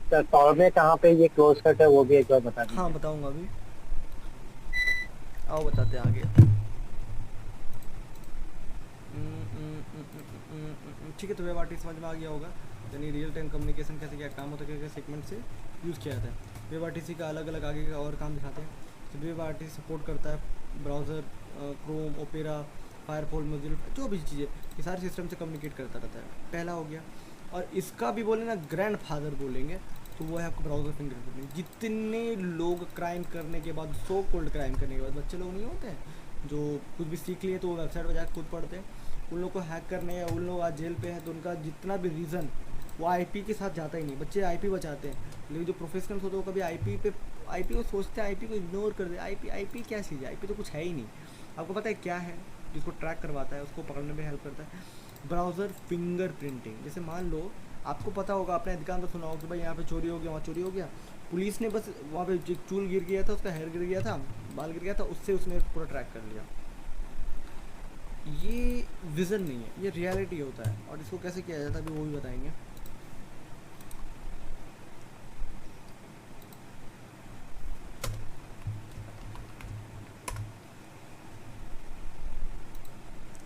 तो टॉर में कहाँ पे ये क्लोज करता है वो भी एक बार बता दीजिए। हाँ बताऊँगा अभी, आओ बताते हैं आगे। ठीक है, तो वेब आरटीसी समझ में आ गया होगा, यानी रियल टाइम कम्युनिकेशन कैसे क्या काम होता है, क्या सेगमेंट से यूज़ किया जाता है। वेब आरटीसी का अलग अलग आगे का और काम दिखाते हैं। तो वेब आरटीसी सपोर्ट करता है ब्राउज़र, क्रोम, ओपेरा, फायरफॉल, मोजिला, जो भी चीज़ें, ये सारे सिस्टम से कम्युनिकेट करता रहता है। पहला हो गया। और इसका भी बोले ना ग्रैंड फादर बोलेंगे तो वो है आपको ब्राउज़र फिंगरप्रिंटिंग। जितने लोग क्राइम करने के बाद, सो कोल्ड क्राइम करने के बाद, बच्चे लोग नहीं होते हैं जो कुछ भी सीख लिए तो वो वेबसाइट पर जाकर खुद पढ़ते हैं, उन लोग को हैक करने, या उन लोग आज जेल पे हैं तो उनका जितना भी रीज़न वो आईपी के साथ जाता ही नहीं। बच्चे आईपी बचाते हैं, लेकिन जो प्रोफेशनल्स होते हैं वो कभी आईपी को सोचते हैं, आईपी को इग्नोर कर दे। आईपी क्या चीज़ है? आईपी तो कुछ है ही नहीं। आपको पता है क्या है जिसको ट्रैक करवाता है, उसको पकड़ने में हेल्प करता है ब्राउज़र फिंगरप्रिंटिंग। जैसे मान लो आपको पता होगा, आपने अधिकांश तो सुना होगा कि भाई यहाँ पे चोरी हो गया, वहाँ चोरी हो गया, पुलिस ने बस वहाँ पे चूल गिर गया था, उसका हेयर गिर गया था, बाल गिर गया था, उससे उसने पूरा ट्रैक कर लिया। ये विज़न नहीं है, ये रियलिटी होता है। और इसको कैसे किया जाता है अभी वो भी बताएंगे।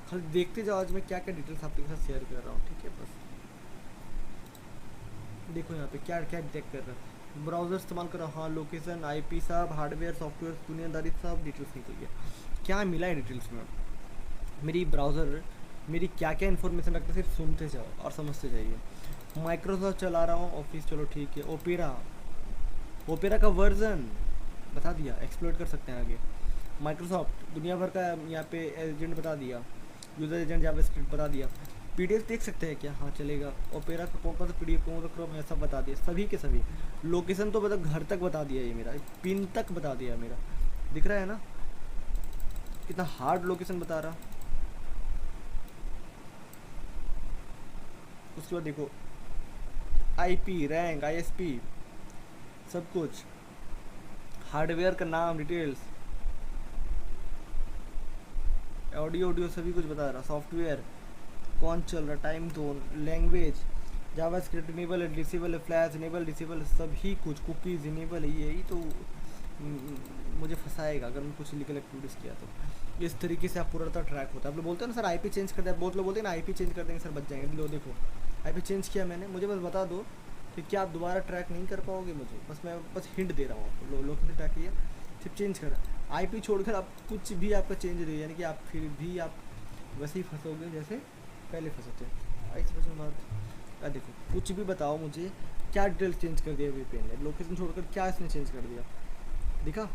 खाली देखते जाओ आज मैं क्या क्या डिटेल्स आपके साथ शेयर कर रहा हूँ, ठीक है। बस देखो यहाँ पे क्या क्या डिटेक्ट कर रहा है, ब्राउज़र इस्तेमाल कर रहा हूँ, हाँ, लोकेशन, आईपी सब, हार्डवेयर, सॉफ्टवेयर, दुनियादारी, सब डिटेल्स निकल गया। क्या मिला है डिटेल्स में? मेरी ब्राउज़र मेरी क्या क्या इन्फॉर्मेशन रखते, सिर्फ सुनते जाओ और समझते जाइए। माइक्रोसॉफ्ट चला रहा हूँ ऑफिस, चलो ठीक है। ओपेरा का वर्जन बता दिया, एक्सप्लोर कर सकते हैं आगे। माइक्रोसॉफ्ट दुनिया भर का यहाँ पे एजेंट बता दिया, यूज़र एजेंट जावास्क्रिप्ट बता दिया। पीडीएफ देख सकते हैं क्या? हाँ चलेगा। ओपेरा का कौन सा पीडीएफ, कौन सा क्रोम है, सब बता दिया, सभी के सभी। लोकेशन तो मतलब घर तक बता दिया, ये मेरा पिन तक बता दिया मेरा, दिख रहा है ना। कितना हार्ड लोकेशन बता रहा। उसके बाद देखो आईपी, रैंक, आईएसपी, सब कुछ, हार्डवेयर का नाम, डिटेल्स, ऑडियो सभी कुछ बता रहा। सॉफ्टवेयर कौन चल रहा, time zone, language, JavaScript enable है, डिसेबल है, फ्लैश इनेबल, डिसेबल, सभी कुछ, कुकीज़ इनेबल है। यही तो मुझे फंसाएगा अगर मैं कुछ इलीगल एक्टिविटीज़ किया तो। इस तरीके से आप पूरा ट्रैक होता है। आप लोग बोलते हैं ना सर आईपी चेंज कर दिया, बहुत लोग बोलते हैं ना आईपी चेंज कर देंगे सर बच जाएंगे। लो देखो आईपी चेंज किया मैंने, मुझे बस बता दो कि क्या आप दोबारा ट्रैक नहीं कर पाओगे मुझे, बस मैं बस हिंट दे रहा हूँ आपको। लोग ने ट्रैक किया, सिर्फ चेंज करा, आईपी छोड़कर आप कुछ भी आपका चेंज नहीं, यानी कि आप फिर भी आप वैसे ही फंसोगे जैसे पहले फंसते हैं। इस वजह बात देखो कुछ भी बताओ मुझे, क्या डिटेल्स चेंज कर दिया वीपीएन ने, लोकेशन छोड़कर क्या इसने चेंज कर दिया, दिखा।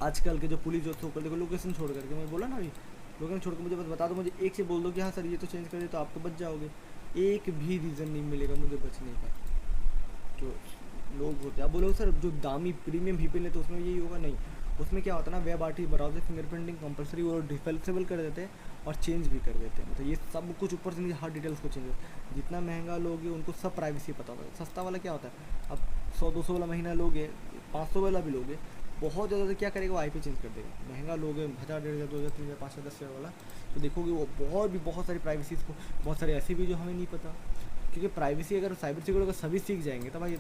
आजकल के जो पुलिस जो छोड़ देखो लोकेशन छोड़ करके, मैं बोला ना अभी लोकेशन छोड़ कर मुझे बस बता दो, मुझे एक से बोल दो कि हाँ सर ये तो चेंज कर दिया, तो आप तो बच जाओगे। एक भी रीज़न नहीं मिलेगा मुझे बचने का। जो लोग होते हैं, आप बोलोगे सर जो दामी प्रीमियम वीपीएन है तो उसमें यही होगा, नहीं। उसमें क्या होता है ना, web RT browser fingerprinting compulsory और डिफेल्सेबल कर देते हैं और चेंज भी कर देते हैं। मतलब ये सब कुछ ऊपर से नीचे हर डिटेल्स को चेंज। जितना महंगा लोगे उनको सब प्राइवेसी पता होता है। सस्ता वाला क्या होता है, अब 100-200 वाला महीना लोगे, 500 वाला भी लोगे, बहुत ज़्यादा तो क्या करेगा वो आईपी चेंज कर देगा। महंगा लोगे 1000, 1500, 2000, 3000, 5000, 10,000 वाला, तो देखोगे वो बहुत सारी प्राइवेसी को, बहुत सारी ऐसी भी जो हमें नहीं पता। क्योंकि प्राइवेसी अगर साइबर सिक्योरिटी अगर सभी सीख जाएंगे तो भाई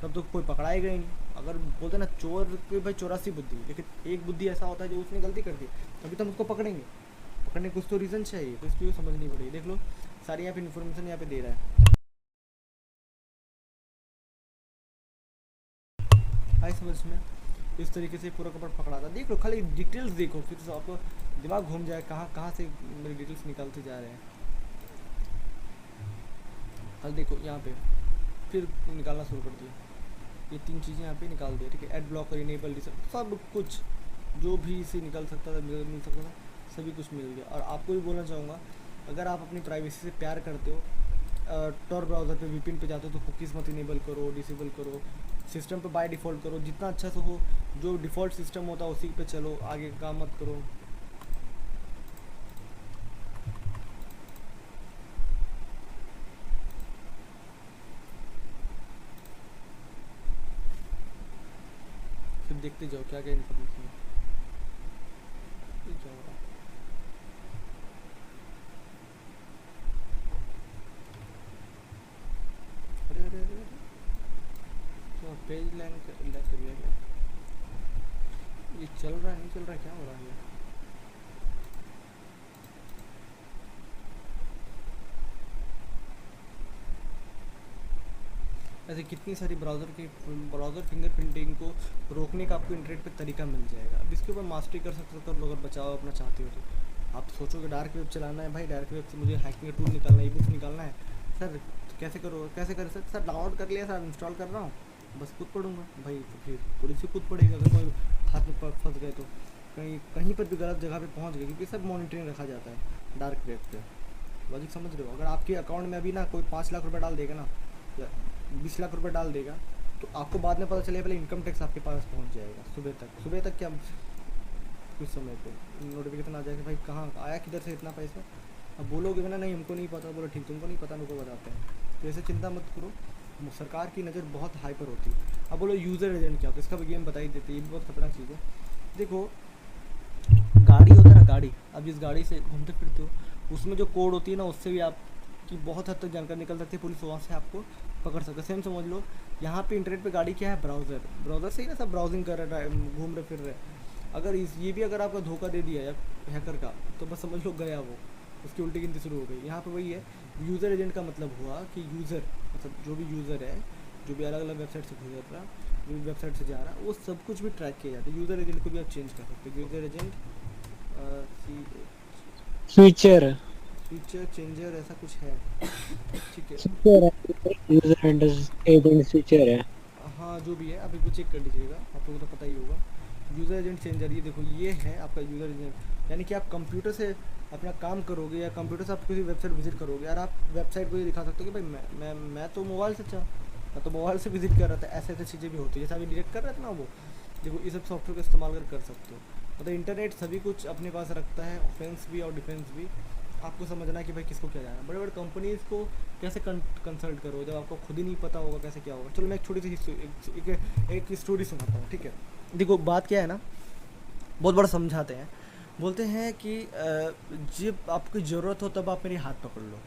तब तो कोई पकड़ाएगा ही नहीं। अगर बोलते ना चोर के भाई 84 बुद्धि, लेकिन एक बुद्धि ऐसा होता है जो उसने गलती कर दी, अभी तो हम उसको पकड़ेंगे। पकड़ने कुछ तो रीज़न चाहिए, तो इसकी समझनी पड़ेगी। देख लो सारी यहाँ पे इन्फॉर्मेशन यहाँ पे दे रहा है। आई समझ में, इस तरीके से पूरा कपड़ा पकड़ा था। देख लो खाली डिटेल्स देखो, फिर से आपको दिमाग घूम जाए कहाँ से मेरी डिटेल्स निकालते जा रहे हैं। कल देखो यहाँ पे फिर निकालना शुरू कर दिया, ये 3 चीज़ें यहाँ पे निकाल दिया, ठीक है। एड ब्लॉकर, इनेबल, सब कुछ जो भी इसे निकल सकता था मिल सकता था, सभी कुछ मिल गया। और आपको भी बोलना चाहूँगा, अगर आप अपनी प्राइवेसी से प्यार करते हो, टॉर ब्राउज़र पे वीपीएन पे जाते हो तो कुकीज़ मत इनेबल करो, डिसेबल करो, सिस्टम पे बाय डिफ़ॉल्ट करो, जितना अच्छा से हो, जो डिफ़ॉल्ट सिस्टम होता है उसी पे चलो, आगे काम मत करो। फिर देखते जाओ क्या क्या इन्फॉर्मेशन है। क्या हो रहा है? अरे तो पेज लैंक कर दिया क्या? ये चल रहा है नहीं चल रहा है, क्या हो रहा है? ऐसे कितनी सारी ब्राउज़र फिंगरप्रिंटिंग को रोकने का आपको इंटरनेट पे तरीका मिल जाएगा। अब इसके ऊपर मास्टरी कर सकते हो तो लोग, अगर बचाओ अपना चाहते हो तो। आप सोचोगे डार्क वेब चलाना है, भाई डार्क वेब से मुझे हैकिंग का टूल निकालना है, ई बुक्स निकालना है सर, कैसे करें सर डाउनलोड कर लिया सर, इंस्टॉल कर रहा हूँ, बस खुद पढ़ूंगा भाई, तो फिर पुलिस भी खुद पढ़ेगा। अगर कोई हाथ में फंस गए तो कहीं पर भी गलत जगह पे पहुंच गए, क्योंकि सब मॉनिटरिंग रखा जाता है डार्क वेब पे। लॉजिक समझ रहे हो? अगर आपके अकाउंट में अभी ना कोई 5 लाख रुपये डाल देगा ना, या 20 लाख रुपये डाल देगा, तो आपको बाद में पता चलेगा, पहले इनकम टैक्स आपके पास पहुंच जाएगा सुबह तक क्या कुछ समय पे नोटिफिकेशन आ जाएगा, भाई कहाँ आया, किधर से इतना पैसा। अब बोलोगे ना नहीं हमको नहीं पता, बोलो ठीक तुमको नहीं पता, मेरे को बताते हैं। तो ऐसे चिंता मत करो, सरकार की नज़र बहुत हाइपर होती है। अब बोलो यूज़र एजेंट क्या होता है, इसका भी गेम बता ही देते हैं, ये भी बहुत खतरनाक चीज़ है। देखो गाड़ी होता है ना, गाड़ी, अब जिस गाड़ी से घूमते फिरते हो उसमें जो कोड होती है ना, उससे भी आपकी बहुत हद तक जानकारी निकल सकती है, पुलिस वहाँ से आपको पकड़ सकते। सेम समझ लो यहाँ पे इंटरनेट पे गाड़ी क्या है, ब्राउज़र से ही ना सब ब्राउजिंग कर रहे हैं, घूम रहे फिर रहे। अगर ये भी अगर आपका धोखा दे दिया या हैकर का, तो बस समझ लो गया वो, उसकी उल्टी गिनती शुरू हो गई। यहाँ पे वही है, यूज़र एजेंट का मतलब हुआ कि यूज़र मतलब जो भी यूज़र है, जो भी अलग अलग वेबसाइट से गुजर रहा, जो भी वेबसाइट से जा रहा है, वो सब कुछ भी ट्रैक किया जाता है। यूज़र एजेंट को भी आप चेंज कर सकते हो, यूज़र एजेंट फीचर चेंजर ऐसा कुछ है, ठीक है, यूजर एजेंट फीचर है। हाँ जो भी है आप एक बार चेक कर लीजिएगा, आप लोगों को तो पता ही होगा। यूज़र एजेंट चेंजर, ये देखो ये है आपका यूज़र एजेंट, यानी कि आप कंप्यूटर से अपना काम करोगे या कंप्यूटर से आप किसी वेबसाइट विजिट करोगे, और आप वेबसाइट को ये दिखा सकते हो कि भाई मैं तो मोबाइल से मैं तो मोबाइल से विजिट कर रहा था। ऐसे ऐसे चीज़ें भी होती है, जैसे अभी डिटेक्ट कर रहे थे ना वो, देखो ये सब सॉफ्टवेयर का इस्तेमाल कर सकते हो। मतलब इंटरनेट सभी कुछ अपने पास रखता है, ऑफेंस भी और डिफेंस भी। आपको समझना है कि भाई किसको क्या जाना है। बड़े बड़े कंपनीज़ को कैसे कंसल्ट करो जब आपको खुद ही नहीं पता होगा कैसे क्या होगा। चलो मैं एक छोटी सी एक स्टोरी सुनाता हूँ, ठीक है। देखो बात क्या है ना, बहुत बड़ा समझाते हैं। बोलते हैं कि जब आपकी ज़रूरत हो तब आप मेरी हाथ पकड़ लो।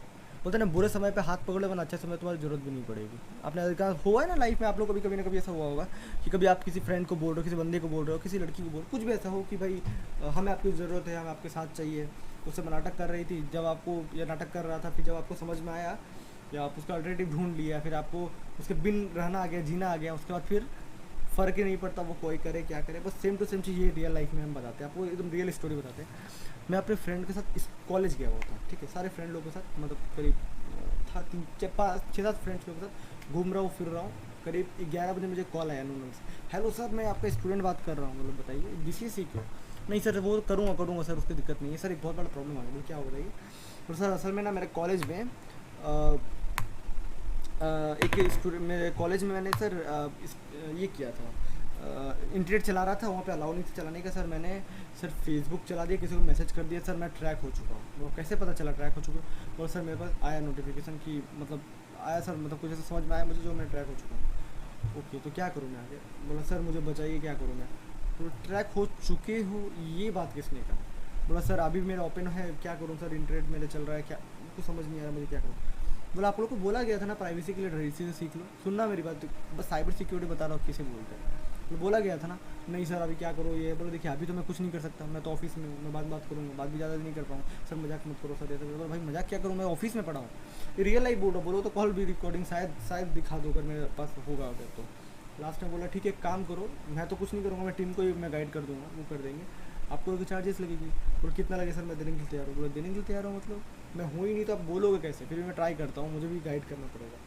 बोलते हैं ना, बुरे समय पे हाथ पकड़ लो वरना अच्छे समय तुम्हारी ज़रूरत भी नहीं पड़ेगी। आपने अधिकार हुआ है ना लाइफ में, आप लोग को भी कभी ना कभी ऐसा हुआ होगा कि कभी आप किसी फ्रेंड को बोल रहे हो, किसी बंदे को बोल रहे हो, किसी लड़की को बोल रहे हो, कुछ भी ऐसा हो कि भाई हमें आपकी ज़रूरत है, हमें आपके साथ चाहिए। उससे मैं नाटक कर रही थी, जब आपको या नाटक कर रहा था, फिर जब आपको समझ में आया या आप उसका अल्टरनेटिव ढूंढ लिया, फिर आपको उसके बिन रहना आ गया, जीना आ गया, उसके बाद फिर फ़र्क ही नहीं पड़ता वो कोई करे क्या करे। बस सेम टू सेम चीज़ ये रियल लाइफ में हम बताते हैं आपको, एकदम रियल स्टोरी बताते हैं। मैं अपने फ्रेंड के साथ इस कॉलेज गया हुआ था, ठीक है, सारे फ्रेंड लोगों के साथ, मतलब करीब था 6-7 फ्रेंड्स लोगों के साथ घूम रहा हूँ फिर रहा हूँ। करीब 11 बजे मुझे कॉल आया नूनल से, हेलो सर मैं आपका स्टूडेंट बात कर रहा हूँ। मतलब बताइए BCSC क्यों? नहीं सर वो करूँगा सर, उसकी दिक्कत नहीं है सर, एक बहुत बड़ा प्रॉब्लम आ गया। क्या हो रही है? तो सर असल में ना मेरे कॉलेज में एक स्टूडेंट, मेरे कॉलेज में मैंने सर ये किया था, इंटरनेट चला रहा था, वहाँ पे अलाउ नहीं था चलाने का सर। मैंने सर फेसबुक चला दिया, किसी को मैसेज कर दिया सर, मैं ट्रैक हो चुका हूँ। वो कैसे पता चला ट्रैक हो चुका हूँ? और सर मेरे पास आया नोटिफिकेशन कि मतलब आया सर, मतलब कुछ ऐसा समझ में आया मुझे जो मैं ट्रैक हो चुका हूँ। ओके तो क्या करूँ मैं आगे? बोला सर मुझे बताइए क्या करूँ मैं? तो ट्रैक हो चुके हो ये बात किसने कहा? बोला सर अभी मेरा ओपन है, क्या करूँ सर, इंटरनेट मेरे चल रहा है, क्या कुछ समझ नहीं आ रहा मुझे, क्या करूँ? बोला आप लोग को बोला गया था ना प्राइवेसी के लिए रईसी से सीख लो। सुनना मेरी बात, बस साइबर सिक्योरिटी बता रहा हूँ किसे बोलते हैं। तो बोला गया था ना, नहीं सर अभी क्या करो ये। बोलो देखिए अभी तो मैं कुछ नहीं कर सकता, मैं तो ऑफिस में हूँ, मैं बात करूँगा, बात भी ज़्यादा नहीं कर पाऊँ सर, मजाक मत करो सर। ऐसे बोलो भाई मजाक क्या करूँ, मैं ऑफिस में पड़ा हूँ, ये रियल लाइफ बोल रहा, बोलो तो कॉल भी रिकॉर्डिंग शायद दिखा दो अगर मेरे पास होगा अगर तो। लास्ट में बोला ठीक है काम करो, मैं तो कुछ नहीं करूँगा, मैं टीम को ही मैं गाइड कर दूँगा, वो कर देंगे, आपको एक चार्जेस लगेगी। बोलो कितना लगे सर, मैं देने के लिए तैयार हूँ। बोलो देने के लिए तैयार हूँ मतलब मैं हूँ ही नहीं तो आप बोलोगे कैसे? फिर भी मैं ट्राई करता हूँ, मुझे भी गाइड करना पड़ेगा।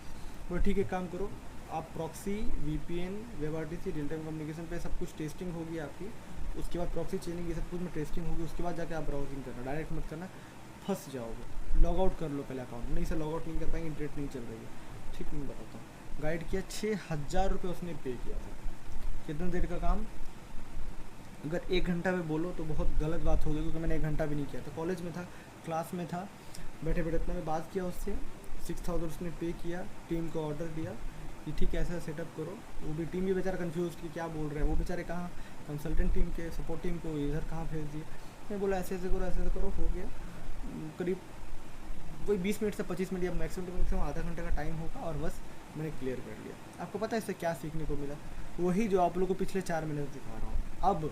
बोलो ठीक है काम करो, आप proxy, VPN, WebRTC, real time communication पे सब कुछ टेस्टिंग होगी आपकी, उसके बाद प्रॉक्सी चेनिंग ये सब कुछ में टेस्टिंग होगी, उसके बाद जाके आप ब्राउजिंग करना, डायरेक्ट मत करना, फंस जाओगे। लॉग आउट कर लो पहले अकाउंट। नहीं सर लॉग आउट नहीं कर पाएंगे, इंटरनेट नहीं चल रही है। ठीक नहीं बताता हूँ, गाइड किया, 6000 रुपये उसने पे किया था। कितनी देर का काम? अगर 1 घंटा में बोलो तो बहुत गलत बात होगी, क्योंकि मैंने 1 घंटा भी नहीं किया था, कॉलेज में था, क्लास में था, बैठे बैठे इतना में बात किया उससे, 6000 उसने पे किया, टीम को ऑर्डर दिया कि ठीक है ऐसा सेटअप करो। वो भी टीम भी बेचारा कंफ्यूज कि क्या बोल रहे हैं, वो बेचारे कहाँ कंसल्टेंट टीम के सपोर्ट टीम को इधर कहाँ भेज दिए। मैं बोला ऐसे ऐसे करो, ऐसे ऐसे करो, हो गया। करीब वही 20 मिनट से 25 मिनट या मैक्सिमम आधा घंटे का टाइम होगा, और बस मैंने क्लियर कर लिया। आपको पता है इससे क्या सीखने को मिला? वही जो आप लोग को पिछले 4 महीने से दिखा रहा हूँ। अब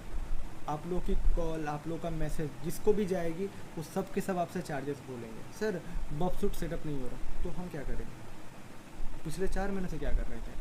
आप लोग की कॉल, आप लोग का मैसेज जिसको भी जाएगी वो सब के सब आपसे चार्जेस बोलेंगे, सर बॉक्सूट सेटअप नहीं हो रहा, तो हम क्या करेंगे? पिछले 4 महीने से क्या कर रहे थे?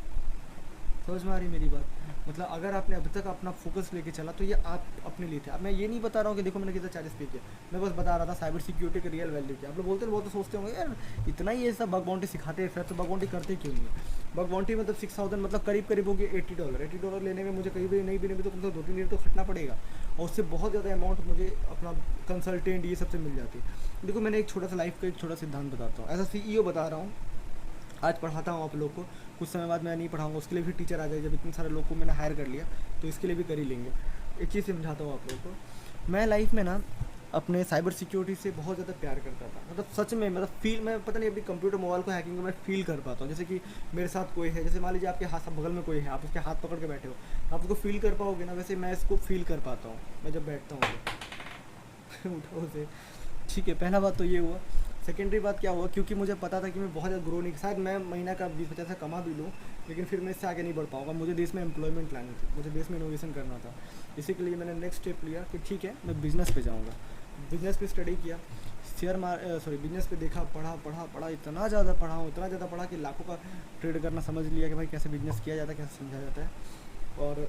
समझ में आ रही मेरी बात? मतलब अगर आपने अभी तक अपना फोकस लेके चला तो ये आप अपने लिए थे। अब मैं ये नहीं बता रहा हूँ कि देखो मैंने कितना चार्जेस पे किया, मैं बस बता रहा था साइबर सिक्योरिटी का रियल वैल्यू क्या। आप लोग बोलते हैं, बहुत तो सोचते होंगे यार इतना ही ये सब बग बाउंटी सिखाते हैं, फिर तो बग बाउंटी करते क्यों नहीं? बग बाउंटी मतलब 6000 मतलब करीब होगी $80 लेने में मुझे कहीं भी नहीं भी तो कम से कम 2-3 दिन तो खटना पड़ेगा, और उससे बहुत ज़्यादा अमाउंट मुझे अपना कंसल्टेंट ये सबसे मिल जाती है। देखो मैंने एक छोटा सा लाइफ का एक छोटा सिद्धांत बताता हूँ, ऐसा CEO बता रहा हूँ, आज पढ़ाता हूँ आप लोग को, कुछ समय बाद मैं नहीं पढ़ाऊँगा, उसके लिए भी टीचर आ जाए, जब इतने सारे लोग को मैंने हायर कर लिया तो इसके लिए भी कर ही लेंगे। एक चीज़ समझाता हूँ आप लोग को, मैं लाइफ में ना अपने साइबर सिक्योरिटी से बहुत ज़्यादा प्यार करता था, मतलब सच में, मतलब फील, मैं पता नहीं अपनी कंप्यूटर मोबाइल को हैकिंग को मैं फील कर पाता हूँ। जैसे कि मेरे साथ कोई है, जैसे मान लीजिए आपके हाथ बगल में कोई है, आप उसके हाथ पकड़ के बैठे हो, आप उसको फील कर पाओगे ना, वैसे मैं इसको फील कर पाता हूँ मैं जब बैठता हूँ उठाओ से। ठीक है, पहला बात तो ये हुआ। सेकेंडरी बात क्या हुआ, क्योंकि मुझे पता था कि मैं बहुत ज़्यादा ग्रो नहीं, शायद मैं महीना का 20-50 से कमा भी लूँ, लेकिन फिर मैं इससे आगे नहीं बढ़ पाऊँगा। मुझे देश में एम्प्लॉयमेंट लानी थी, मुझे देश में इनोवेशन करना था। इसी के लिए मैंने नेक्स्ट स्टेप लिया कि ठीक है मैं बिज़नेस पे जाऊँगा। बिज़नेस पे स्टडी किया, बिज़नेस पे देखा, पढ़ा, इतना ज़्यादा पढ़ा कि लाखों का ट्रेड करना समझ लिया कि भाई कैसे बिज़नेस किया जाता है, कैसे समझा जाता है। और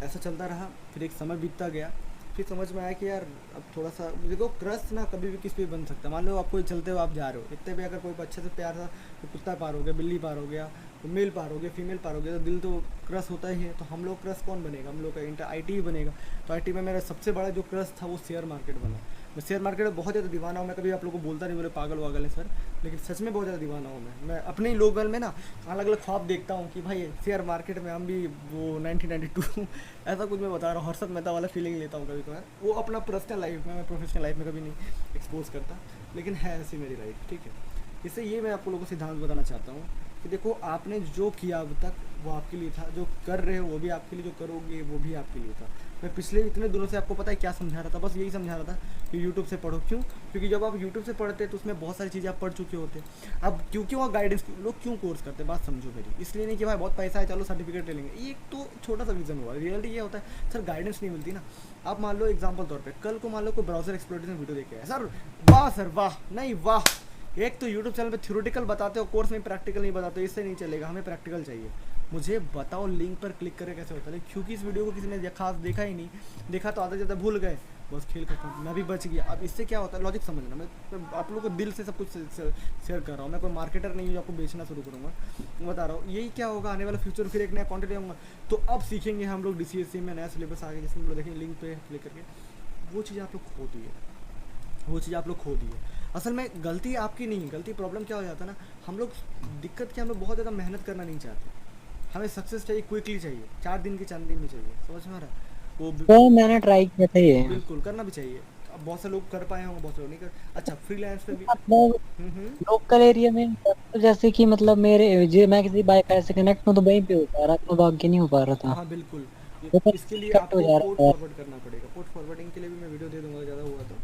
ऐसा चलता रहा, फिर एक समय बीतता गया, फिर समझ में आया कि यार अब थोड़ा सा देखो, क्रश ना कभी भी किस पे बन सकता है। मान लो आपको चलते हुए आप जा रहे हो, इतने भी अगर कोई अच्छे से प्यार था तो कुत्ता पार हो गया, बिल्ली पार हो गया, तो मेल पार हो गया, फीमेल पार हो गया, तो दिल तो क्रश होता ही है। तो हम लोग क्रश कौन बनेगा? हम लोग का IT ही बनेगा। तो IT में मेरा सबसे बड़ा जो क्रश था वो शेयर मार्केट बना। मैं शेयर मार्केट में बहुत ज़्यादा दीवाना हूँ। मैं कभी आप लोगों को बोलता नहीं बोले पागल वागल है सर, लेकिन सच में बहुत ज़्यादा दीवाना हूँ मैं अपने ही लोकल में ना अलग अलग ख्वाब देखता हूँ कि भाई शेयर मार्केट में हम भी वो 1992 ऐसा कुछ मैं बता रहा हूँ, हर्षद मेहता वाला फीलिंग लेता हूँ कभी कभार। वो अपना पर्सनल लाइफ में, मैं प्रोफेशनल लाइफ में कभी नहीं एक्सपोज करता, लेकिन है ऐसी मेरी लाइफ, ठीक है। इससे ये मैं आप लोगों को सिद्धांत बताना चाहता हूँ कि देखो आपने जो किया अब तक वो आपके लिए था, जो कर रहे हो वो भी आपके लिए, जो करोगे वो भी आपके लिए था। मैं पिछले इतने दिनों से आपको पता है क्या समझा रहा था, बस यही समझा रहा था कि यूट्यूब से पढ़ो। क्यों? क्योंकि जब आप यूट्यूब से पढ़ते हैं तो उसमें बहुत सारी चीज़ें आप पढ़ चुके होते। अब क्योंकि वहाँ गाइडेंस लोग क्यों कोर्स करते हैं, बात समझो मेरी। इसलिए नहीं कि भाई बहुत पैसा है चलो सर्टिफिकेट ले लेंगे, ये एक तो छोटा सा रीज़न हुआ। रियलिटी ये होता है सर गाइडेंस नहीं मिलती ना। आप मान लो एग्जाम्पल तौर पर कल को मान लो कोई ब्राउजर एक्सप्लोरेशन वीडियो देखे है, सर वाह सर वाह, नहीं वाह, एक तो यूट्यूब चैनल पे थ्योरेटिकल बताते हो, कोर्स में प्रैक्टिकल नहीं बताते, इससे नहीं चलेगा, हमें प्रैक्टिकल चाहिए। मुझे बताओ लिंक पर क्लिक करके कैसे होता है, क्योंकि इस वीडियो को किसी ने खास देखा ही नहीं, देखा तो आधा ज़्यादा भूल गए, बस खेल खत्म, मैं भी बच गया। अब इससे क्या होता है लॉजिक समझना, मैं आप लोगों को दिल से सब कुछ शेयर कर रहा हूँ, मैं कोई मार्केटर नहीं हूँ आपको बेचना शुरू करूँगा, बता रहा हूँ। यही क्या होगा आने वाला फ्यूचर, फिर एक नया कॉन्टेंट आऊँगा तो अब सीखेंगे हम लोग DCSC में नया सिलेबस आ गया जिसमें हम लोग देखेंगे लिंक पे क्लिक करके, वो चीज़ आप लोग खो दिए, वो चीज़ आप लोग खो दिए। असल में गलती आपकी नहीं, गलती प्रॉब्लम क्या हो जाता है ना, हम लोग दिक्कत क्या, हम लोग बहुत ज़्यादा मेहनत करना नहीं चाहते, हमें सक्सेस चाहिए क्विकली चाहिए, 4 दिन की 4 दिन में चाहिए, समझ में आ रहा है? वो तो मैंने ट्राई किया था ये, बिल्कुल करना भी चाहिए। अब बहुत से लोग कर पाए होंगे, बहुत से लोग नहीं कर। अच्छा फ्रीलांस पे भी मतलब लोकल एरिया में तो जैसे कि मतलब मेरे जो मैं किसी वाईफाई से कनेक्ट हूँ तो वहीं पे हो पा रहा था, बाकी नहीं हो पा रहा था। हाँ बिल्कुल, वो तो इसके लिए कट हो आपको जा पोर्ट रहा था। फॉरवर्ड करना पड़ेगा। पोर्ट फॉरवर्डिंग के लिए भी मैं वीडियो दे दूंगा, ज़्यादा हुआ तो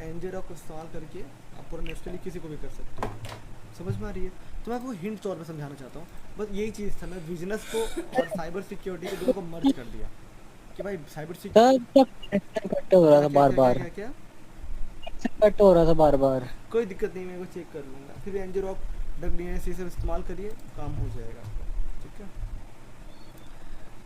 एनजेरॉक को इस्तेमाल करके आप पूरा नेशनली किसी को भी कर सकते हो, समझ में आ रही है? तो मैं आपको हिंट तौर पर समझाना चाहता हूँ, बस यही चीज़ था, मैं बिजनेस को और साइबर सिक्योरिटी के दोनों को मर्ज कर दिया कि भाई साइबर सिक्योरिटी तब कनेक्शन कट हो रहा क्या था क्या बार क्या क्या बार, क्या क्या कट हो रहा था बार बार। कोई दिक्कत नहीं, मैं वो चेक कर लूँगा। फिर एनजेरॉक डक DNS सब इस्तेमाल करिए, काम हो जाएगा आपका, ठीक है।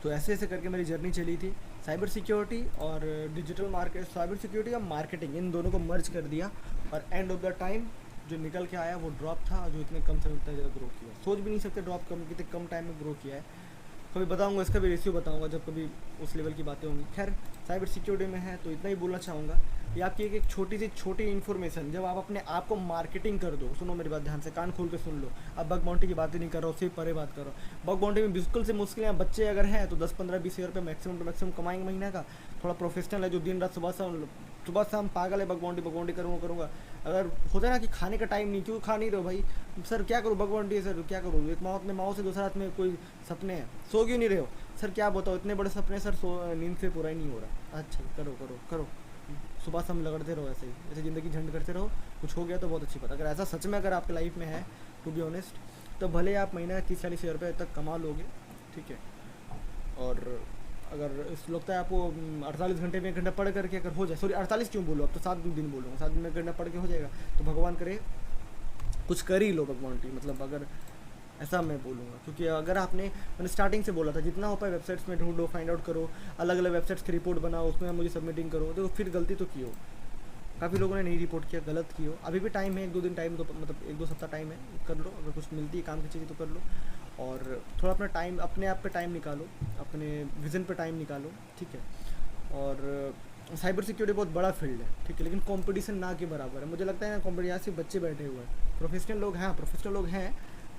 तो ऐसे ऐसे करके मेरी जर्नी चली थी, साइबर सिक्योरिटी और डिजिटल मार्केट, साइबर सिक्योरिटी और मार्केटिंग, इन दोनों को मर्ज कर दिया, और एंड ऑफ द टाइम जो निकल के आया वो ड्रॉप था, जो इतने कम समय में इतना ज़्यादा ग्रो किया, सोच भी नहीं सकते ड्रॉप कितने कम टाइम में ग्रो किया है। कभी बताऊंगा, इसका भी रेशियो बताऊंगा जब कभी उस लेवल की बातें होंगी। खैर साइबर सिक्योरिटी में है तो इतना ही बोलना चाहूँगा। ये आपकी एक छोटी इन्फॉर्मेशन, जब आप अपने आप को मार्केटिंग कर दो, सुनो मेरी बात ध्यान से, कान खोल के सुन लो। अब बग बाउंटी की बातें नहीं कर रहा हूँ, सिर्फ परे बात कर रहा हूँ। बग बाउंटी में बिल्कुल से मुश्किल है, बच्चे अगर हैं तो 10-15-20 हज़ार रुपये मैक्सिमम टू मैक्सिमम कमाएंगे महीने का। थोड़ा प्रोफेशनल है जो दिन रात सुबह शाम पागल है, बग बाउंटी करूँगा। अगर होता है ना कि खाने का टाइम नहीं, क्यों खा नहीं रहे हो भाई, सर क्या करूँ बग बाउंटी है, सर क्या करूँ, एक माँ अपने माओ से दूसरा हाथ में कोई सपने हैं, सो क्यों नहीं रहे हो, सर क्या बताओ इतने बड़े सपने सर, नींद से पूरा ही नहीं हो रहा। अच्छा करो, सुबह शाम लगड़ते रहो, ऐसे ही ऐसे ज़िंदगी झंड करते रहो, कुछ हो गया तो बहुत अच्छी बात। अगर ऐसा सच में अगर आपके लाइफ में है, टू बी ऑनेस्ट, तो भले आप महीना 30-40 हज़ार रुपये तक कमा लोगे, ठीक है। और अगर इस लगता है आपको 48 घंटे में 1 घंटा पढ़ करके अगर हो जाए, सॉरी 48 क्यों बोलो, अब तो 7 दिन बोलूँगा, 7 दिन में 1 घंटा पढ़ के हो जाएगा, तो भगवान करे कुछ कर ही लो भगवान की, मतलब अगर ऐसा मैं बोलूँगा। क्योंकि अगर मैंने स्टार्टिंग से बोला था जितना हो पाए वेबसाइट्स में ढूंढो, फाइंड आउट करो, अलग अलग वेबसाइट्स की रिपोर्ट बनाओ, उसमें मुझे सबमिटिंग करो। तो फिर गलती तो की हो, काफ़ी लोगों ने नहीं रिपोर्ट किया, गलत की हो, अभी भी टाइम है, 1-2 दिन टाइम, तो मतलब 1-2 सप्ताह टाइम है, कर लो, अगर कुछ मिलती है काम की चीज़ें तो कर लो। और थोड़ा अपना टाइम, अपने आप पे टाइम निकालो, अपने विज़न पे टाइम निकालो, ठीक है। और साइबर सिक्योरिटी बहुत बड़ा फील्ड है, ठीक है, लेकिन कंपटीशन ना के बराबर है। मुझे लगता है ना कंपटीशन सिर्फ बच्चे बैठे हुए हैं, प्रोफेशनल लोग हैं,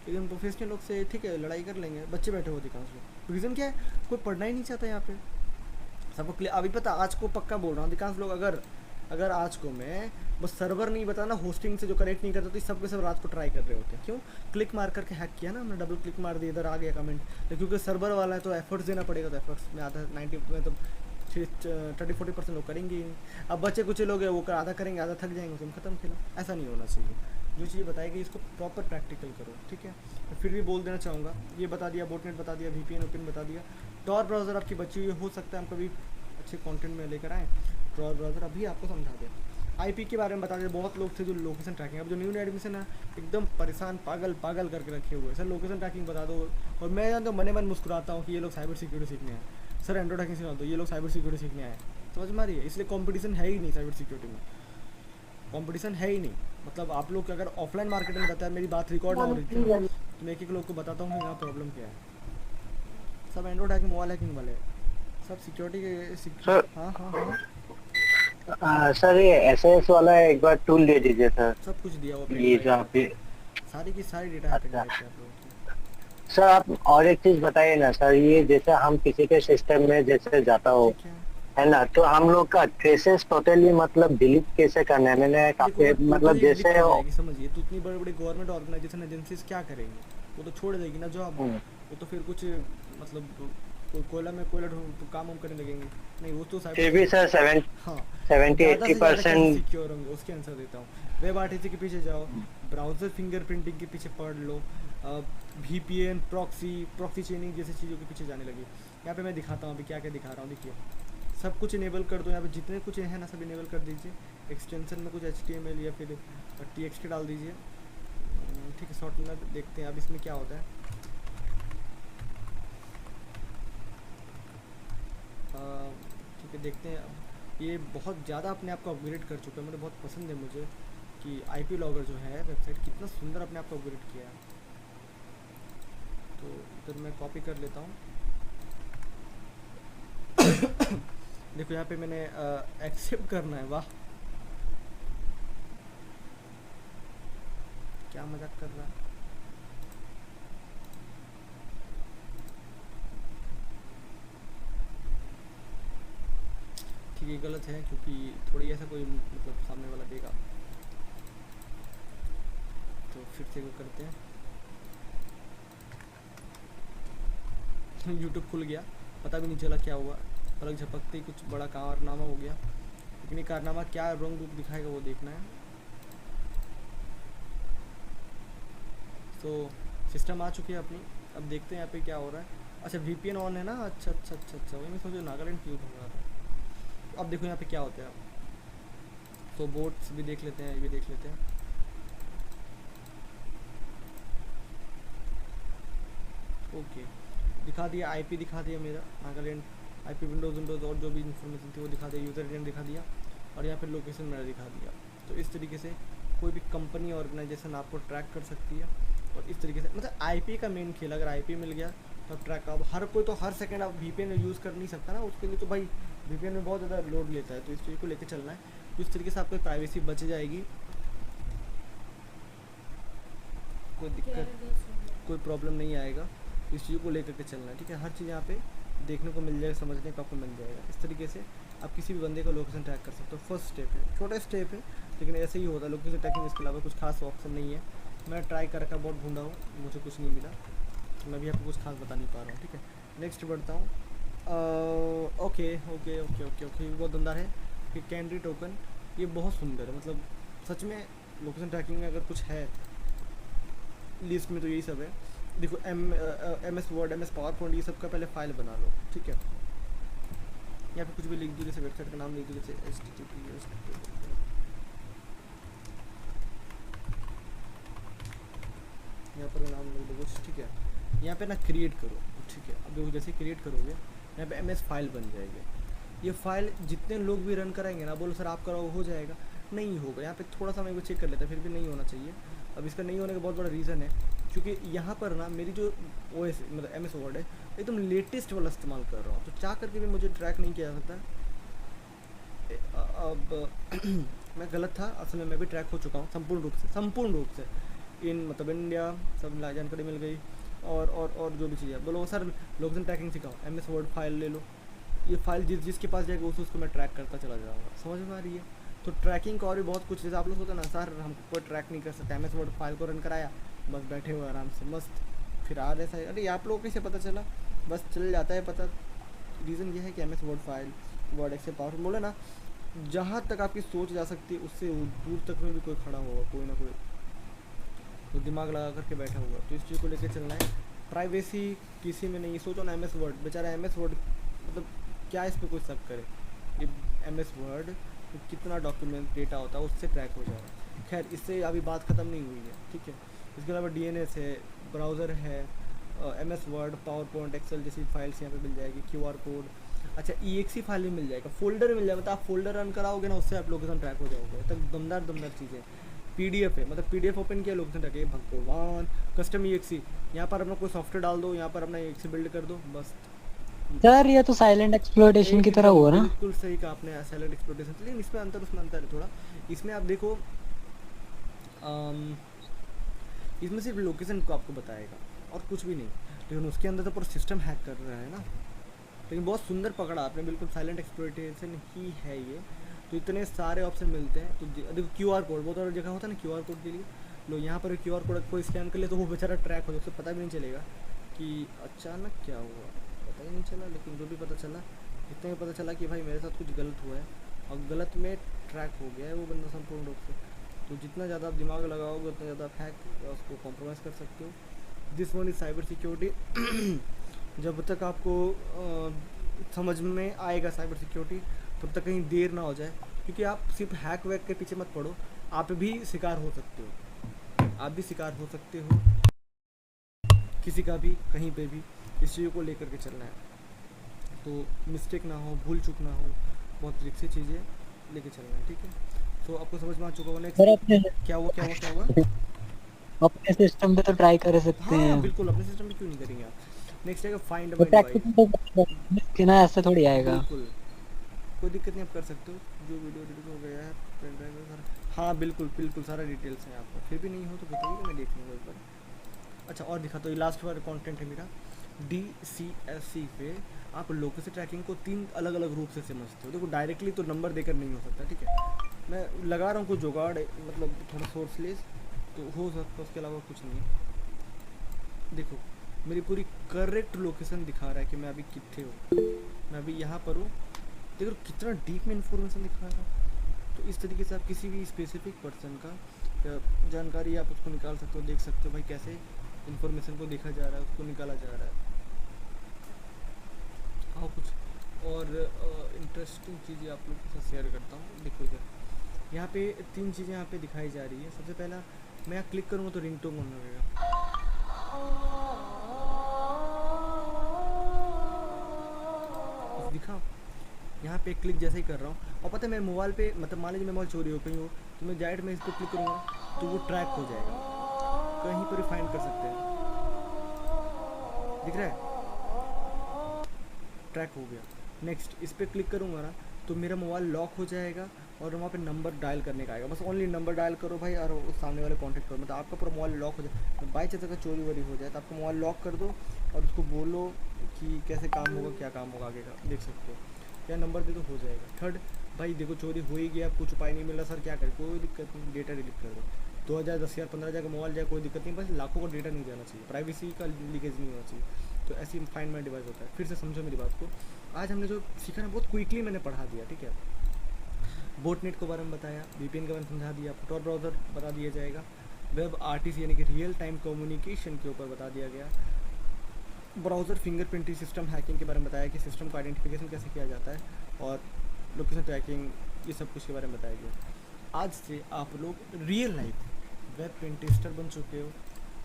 लेकिन प्रोफेशनल लोग से ठीक है लड़ाई कर लेंगे, बच्चे बैठे हुए अधिकांश लोग। रीज़न क्या है, कोई पढ़ना ही नहीं चाहता यहाँ पे, सबको क्लियर। अभी पता आज को पक्का बोल रहा हूँ, अधिकांश लोग अगर आज को मैं बस सर्वर नहीं बताना, होस्टिंग से जो कनेक्ट नहीं करता, तो सब के सब रात को ट्राई कर रहे होते हैं। क्यों? क्लिक मार करके हैक किया ना, हमने डबल क्लिक मार दिया, इधर आ गया कमेंट, लेकिन क्योंकि सर्वर वाला है तो एफर्ट्स देना पड़ेगा, तो एफर्ट्स में आधा 90 में तो 30-40% लोग करेंगे ही नहीं। अब बच्चे कुछ लोग हैं वो आधा करेंगे, आधा थक जाएंगे, उसमें ख़त्म खेला। ऐसा नहीं होना चाहिए, जो चीज़ बताई गई इसको प्रॉपर प्रैक्टिकल करो, ठीक है। मैं फिर भी बोल देना चाहूँगा, ये बता दिया, बोटनेट बता दिया, VPN बता दिया, टॉर ब्राउज़र आपकी बची हुई हो सकता है हम कभी अच्छे कंटेंट में लेकर आएँ। टॉर ब्राउज़र अभी आपको समझा दें, IP के बारे में बता दें। बहुत लोग थे जो लोकेशन ट्रैकिंग, अब जो न्यू एडमिशन है एकदम परेशान पागल करके रखे हुए हैं, सर लोकेशन ट्रैकिंग बता दो। और मैं जानता हूँ, मन मुस्कुराता हूँ कि ये लोग साइबर सिक्योरिटी सीखने आए, सर एंड्रॉइड हैकिंग सिखा दो, ये लोग साइबर सिक्योरिटी सीखने आए, समझ में आ रही है? इसलिए कंपटीशन है ही नहीं साइबर सिक्योरिटी में, कंपटीशन है ही नहीं। मतलब आप लोग अगर ऑफलाइन मार्केट में जाता है, मेरी बात रिकॉर्ड ना हो रही थी तो मैं एक लोग को बताता हूँ कि यहाँ प्रॉब्लम क्या है। सब एंड्रॉइड हैकिंग, मोबाइल हैकिंग वाले, सब सिक्योरिटी के सर हाँ। सर ये एसएस वाला एक बार टूल दे दीजिए सर। सब कुछ दिया हुआ पेन ये ड्राइव जो में आप आपको, सारी की सारी डेटा है पेन अच्छा ड्राइव पे आप लोगों की। सर, आप और एक चीज बताइए ना सर, ये जैसे हम किसी के सिस्टम में जैसे जाता हो, ठीक है, है ना, तो हम लोग का ट्रेसेस टोटली मतलब डिलीट कैसे करना है? मैंने देखो काफी वो मतलब टोटली डिलीट जैसे कर जाएगी, समझिए। तो इतनी बड़ी बड़ी गवर्नमेंट ऑर्गेनाइजेशन एजेंसीज क्या करेंगी, वो तो छोड़ देगी ना जॉब। हम्म, वो तो फिर कुछ मतलब कोयला में कोयला तो काम हम करने लगेंगे। नहीं, वो तो साइबर फिर भी सर हाँ, 70 ज़्यादा से ज़्यादा कैसे 80%। सिक्योर होंगे उसके आंसर देता हूँ। वेब आरटीसी के पीछे जाओ, ब्राउज़र फिंगरप्रिंटिंग के पीछे पढ़ लो, वीपीएन, प्रॉक्सी चेनिंग जैसी चीज़ों के पीछे जाने लगी। यहाँ पे मैं दिखाता हूँ अभी क्या क्या दिखा रहा हूँ, देखिए। सब कुछ इनेबल कर दो, यहाँ पे जितने कुछ है ना सब इनेबल कर दीजिए। एक्सटेंशन में कुछ HTML या फिर TXT डाल दीजिए। ठीक है, शॉर्टनर देखते हैं अब इसमें क्या होता है। ठीक है, देखते हैं अब। ये बहुत ज़्यादा अपने आप को अपग्रेड कर चुका है, मुझे बहुत पसंद है मुझे कि IP लॉगर जो है वेबसाइट कितना सुंदर अपने आप को अपग्रेड किया है। तो इधर मैं कॉपी कर लेता हूँ। देखो यहाँ पे मैंने एक्सेप्ट करना है, वाह क्या मजाक कर रहा है। ठीक है, गलत है क्योंकि थोड़ी ऐसा कोई मतलब सामने वाला देगा। तो फिर से वो करते हैं। यूट्यूब खुल गया, पता भी नहीं चला क्या हुआ, पलक झपकते ही कुछ बड़ा कारनामा हो गया। लेकिन ये कारनामा क्या रंग रूप दिखाएगा वो देखना है। तो सिस्टम आ चुकी है अपनी, अब देखते हैं यहाँ पे क्या हो रहा है। अच्छा VPN ऑन है ना, अच्छा अच्छा अच्छा अच्छा, वही मैं सोचो नागालैंड क्यों हो रहा था। अब देखो यहाँ पे क्या होता है। अब तो बोट्स भी देख लेते हैं, ये भी देख लेते हैं। ओके, दिखा दिया IP, दिखा दिया मेरा नागालैंड IP, विंडोज़ और जो भी इन्फॉर्मेशन थी वो दिखा दिया, यूज़र नेम दिखा दिया, और यहाँ पे लोकेशन मेरा दिखा दिया। तो इस तरीके से कोई भी कंपनी ऑर्गेनाइजेशन आपको ट्रैक कर सकती है। और इस तरीके से मतलब IP का मेन खेल, अगर IP मिल गया तो आप ट्रैक। अब हर कोई तो हर सेकंड आप VPN यूज़ कर नहीं सकता ना, उसके लिए तो भाई VPN में बहुत ज़्यादा लोड लेता है। तो इस चीज़ को लेकर चलना है, तो इस तरीके से आपको प्राइवेसी बच जाएगी, कोई दिक्कत कोई प्रॉब्लम नहीं आएगा। इस चीज़ को लेकर के चलना है, ठीक है। हर चीज़ यहाँ पे देखने को मिल जाएगा, समझने को आपको मिल जाएगा। इस तरीके से आप किसी भी बंदे का लोकेशन ट्रैक कर सकते हो। फर्स्ट स्टेप है, छोटा स्टेप है, लेकिन ऐसे ही होता है लोकेशन ट्रैकिंग। इसके अलावा कुछ खास ऑप्शन नहीं है। मैं ट्राई कर रखा, बहुत ढूंढा हूँ, मुझे कुछ नहीं मिला, तो मैं भी आपको कुछ खास बता नहीं पा रहा हूँ, ठीक है। नेक्स्ट बढ़ता हूँ। Okay okay okay okay okay, बहुत दमदार है। कि कैंडी टोकन, ये बहुत सुंदर है, मतलब सच में लोकेशन ट्रैकिंग में अगर कुछ है लिस्ट में तो यही सब है। देखो MS word, MS power point, ये सब का पहले फाइल बना लो, ठीक है। यहाँ पे कुछ भी लिख दो, जैसे वेबसाइट का नाम लिख दो, जैसे HTTPS, यहाँ पर नाम लिख दो कुछ, ठीक है। यहाँ पे ना क्रिएट करो, ठीक है। अब देखो जैसे क्रिएट करोगे यहाँ पे MS फाइल बन जाएगी। ये फाइल जितने लोग भी रन कराएंगे ना, बोलो सर आप कराओ हो जाएगा, नहीं होगा। यहाँ पे थोड़ा सा मैं वो चेक कर लेता है, फिर भी नहीं होना चाहिए। अब इसका नहीं होने का बहुत बड़ा रीज़न है, क्योंकि यहाँ पर ना मेरी जो OS मतलब MS वर्ड है एकदम लेटेस्ट वाला इस्तेमाल कर रहा हूँ, तो चाह करके भी मुझे ट्रैक नहीं किया जा सकता। अब मैं गलत था, असल में मैं भी ट्रैक हो चुका हूँ संपूर्ण रूप से इन मतलब इंडिया सब जानकारी मिल गई। और जो भी चीज़ है, बोलो सर लोकेशन ट्रैकिंग सिखाओ, MS वर्ड फाइल ले लो। ये फाइल जिसके पास जाएगा उसको मैं ट्रैक करता चला जाऊँगा, समझ में आ रही है। तो ट्रैकिंग का और भी बहुत कुछ, जैसे आप लोग होता है ना, सर हमको कोई ट्रैक नहीं कर सकता, MS वर्ड फाइल को रन कराया, बस बैठे हुए आराम से मस्त, फिर आ रहे सही। अरे आप लोगों को कैसे पता चला, बस चल जाता है पता। रीज़न ये है कि MS Word file, Word Excel powerful, बोले ना जहाँ तक आपकी सोच जा सकती है उससे दूर तक में भी कोई खड़ा होगा, कोई ना कोई तो दिमाग लगा करके बैठा हुआ। तो इस चीज़ को लेकर चलना है। प्राइवेसी किसी में नहीं, सोचो ना MS वर्ड बेचारा, MS वर्ड मतलब क्या इस पर कोई शक करे। ये MS वर्ड तो कितना डॉक्यूमेंट डेटा होता है उससे ट्रैक हो जा रहा है। खैर इससे अभी बात ख़त्म नहीं हुई है, ठीक है। इसके अलावा DNS है, ब्राउज़र है, MS Word, PowerPoint, Excel जैसी फाइल्स यहाँ पे मिल जाएगी, QR कोड, अच्छा EXE फाइल भी मिल जाएगा, फोल्डर मिल जाएगा। मतलब आप फोल्डर रन कराओगे ना, उससे आप लोकेशन ट्रैक हो जाओगे। तक दमदार चीज़ें। PDF है, मतलब PDF ओपन किया लोकेशन ट्रैक है, भगवान। कस्टम EXE, यहाँ पर अपना कोई सॉफ्टवेयर डाल दो, यहाँ पर अपना EXE बिल्ड कर दो, बस सर ये तो साइलेंट एक्सप्लॉइटेशन की तरह एकदम हुआ ना। बिल्कुल सही कहा आपने, साइलेंट एक्सप्लोटेशन, लेकिन इसमें अंतर, उसमें अंतर है थोड़ा। इसमें आप देखो, अम, इसमें सिर्फ लोकेशन को आपको बताएगा और कुछ भी नहीं, लेकिन उसके अंदर तो पूरा सिस्टम हैक कर रहा है ना। लेकिन बहुत सुंदर पकड़ा आपने, बिल्कुल साइलेंट एक्सप्लोइटेशन ही है ये। तो इतने सारे ऑप्शन मिलते हैं, तो देखो क्यू आर कोड, बहुत और जगह होता है ना क्यू आर कोड के लिए। लो यहाँ पर क्यू आर कोड कोई स्कैन कर ले तो वो बेचारा ट्रैक हो जाए, उसे पता भी नहीं चलेगा कि अचानक क्या हुआ, पता ही नहीं चला। लेकिन जो भी पता चला, इतना ही पता चला कि भाई मेरे साथ कुछ गलत हुआ है, और गलत में ट्रैक हो गया है वो बंदा संपूर्ण रूप से। तो जितना ज़्यादा आप दिमाग लगाओगे उतना ज़्यादा आप हैक या उसको कॉम्प्रोमाइज़ कर सकते हो। This one is cyber security. जब तक आपको समझ में आएगा साइबर सिक्योरिटी, तब तक कहीं देर ना हो जाए, क्योंकि आप सिर्फ हैक वैक के पीछे मत पड़ो, आप भी शिकार हो सकते हो, आप भी शिकार हो सकते हो किसी का भी, कहीं पे भी। इस चीज़ों को लेकर के चलना है, तो मिस्टेक ना हो, भूल चूक ना हो, बहुत तरीके से चीज़ें लेके चलना है, ठीक है। तो आपको समझ में आ चुका होगा। सर नेक्स्ट अपने क्या हुआ, क्या हुआ, क्या हुआ? अपने सिस्टम पे तो ट्राई कर सकते हाँ हैं। बिल्कुल, अपने सिस्टम में क्यों नहीं करेंगे आप। नेक्स्ट है फाइंड तो माई डिवाइस। प्रैक्टिकल तो कि ना ऐसे थोड़ी आएगा। बिल्कुल, कोई दिक्कत नहीं, आप कर सकते हो। जो वीडियो एडिट हो गया है, पेन ड्राइव में सारा, हाँ बिल्कुल बिल्कुल सारा डिटेल्स है आपका। फिर भी नहीं हो तो बताइए, मैं देख लूँगा एक बार। अच्छा और दिखा, तो ये लास्ट वाला कंटेंट है मेरा। DCSC पे आप लोकेशन ट्रैकिंग को 3 अलग अलग रूप से समझते हो। देखो डायरेक्टली तो नंबर देकर नहीं हो सकता, ठीक है, मैं लगा रहा हूँ कुछ जुगाड़, मतलब थोड़ा सोर्सलेस तो हो सकता है, उसके अलावा कुछ नहीं है। देखो मेरी पूरी करेक्ट लोकेशन दिखा रहा है कि मैं अभी कितने हूँ, मैं अभी यहाँ पर हूँ। देखो कितना डीप में इन्फॉर्मेशन दिखा रहा है। तो इस तरीके से आप किसी भी स्पेसिफिक पर्सन का जानकारी आप उसको निकाल सकते हो, देख सकते हो भाई कैसे इन्फॉर्मेशन को देखा जा रहा है, उसको निकाला जा रहा है। हाँ कुछ और इंटरेस्टिंग चीज़ें आप लोग के साथ शेयर करता हूँ। देखो इधर यहाँ पे 3 चीज़ें यहाँ पे दिखाई जा रही है। सबसे पहला, मैं यहाँ क्लिक करूँगा तो रिंगटोन ऑन लगेगा, कुछ दिखा। यहाँ पे क्लिक जैसे ही कर रहा हूँ, और पता है मेरे मोबाइल पे, मतलब मान लीजिए मेरा मोबाइल चोरी हो कहीं हो, तो मैं डायरेक्ट मैं इस पर क्लिक करूँगा तो वो ट्रैक हो जाएगा, कहीं पर ही फाइंड कर सकते हैं। दिख रहा है, ट्रैक हो गया। नेक्स्ट इस पर क्लिक करूँगा ना तो मेरा मोबाइल लॉक हो जाएगा, और वहाँ पे नंबर डायल करने का आएगा, बस ओनली नंबर डायल करो भाई, और उस सामने वाले कॉन्टैक्ट करो, मतलब आपका पूरा मोबाइल लॉक हो जाए। तो बाई चांस अगर चोरी वोरी हो जाए तो आपका मोबाइल लॉक कर दो, और उसको बोलो कि कैसे काम होगा, क्या काम होगा आगे का, देख सकते हो, या नंबर दे दो, हो जाएगा। थर्ड, भाई देखो चोरी हो ही गया, कुछ उपाय नहीं मिला सर, क्या करें, कोई दिक्कत नहीं, डेटा डिलीट कर दो। 2000, 10,000, 15,000 का मोबाइल जाए कोई दिक्कत नहीं, बस लाखों का डेटा नहीं जाना चाहिए, प्राइवेसी का लीकेज नहीं होना चाहिए। तो ऐसी फाइंड माई डिवाइस होता है। फिर से समझो मेरी बात को, आज हमने जो सीखा ना बहुत क्विकली मैंने पढ़ा दिया, ठीक है। बोटनेट के बारे में बताया, VPN के बारे में समझा दिया, tor ब्राउज़र बता दिया जाएगा, वेब RTC यानी कि रियल टाइम कम्युनिकेशन के ऊपर बता दिया गया, ब्राउज़र फिंगरप्रिंटिंग सिस्टम हैकिंग के बारे में बताया कि सिस्टम का आइडेंटिफिकेशन कैसे किया जाता है, और लोकेशन ट्रैकिंग, ये सब कुछ के बारे में बताया गया। आज से आप लोग real life web pen tester बन चुके हो,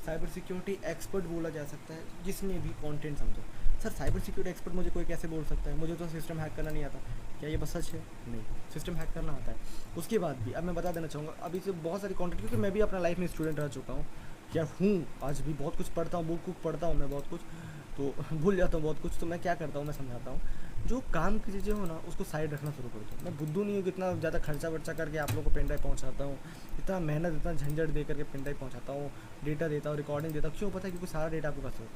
साइबर सिक्योरिटी एक्सपर्ट बोला जा सकता है, जिसने भी कंटेंट समझो। सर साइबर सिक्योरिटी एक्सपर्ट मुझे कोई कैसे बोल सकता है, मुझे तो सिस्टम हैक करना नहीं आता, क्या ये बस सच है? नहीं, सिस्टम हैक करना आता है। उसके बाद भी अब मैं बता देना चाहूँगा, अभी से बहुत सारी कंटेंट, क्योंकि मैं भी अपना लाइफ में स्टूडेंट रह चुका हूँ, क्या हूँ, आज भी बहुत कुछ पढ़ता हूँ, बुक पढ़ता हूँ मैं बहुत कुछ, तो भूल जाता हूँ बहुत कुछ। तो मैं क्या करता हूँ, मैं समझाता हूँ, जो काम की चीज़ें हो ना उसको साइड रखना शुरू कर दो। मैं बुद्धू नहीं हूँ कि इतना ज़्यादा खर्चा वर्चा करके आप लोगों को पेन ड्राइव पहुँचाता हूँ, इतना मेहनत, इतना झंझट दे करके पेन ड्राइव पहुँचाता हूँ, डेटा देता हूँ, रिकॉर्डिंग देता हूँ। क्यों? पता है, क्योंकि सारा डेटा आपके पास हो,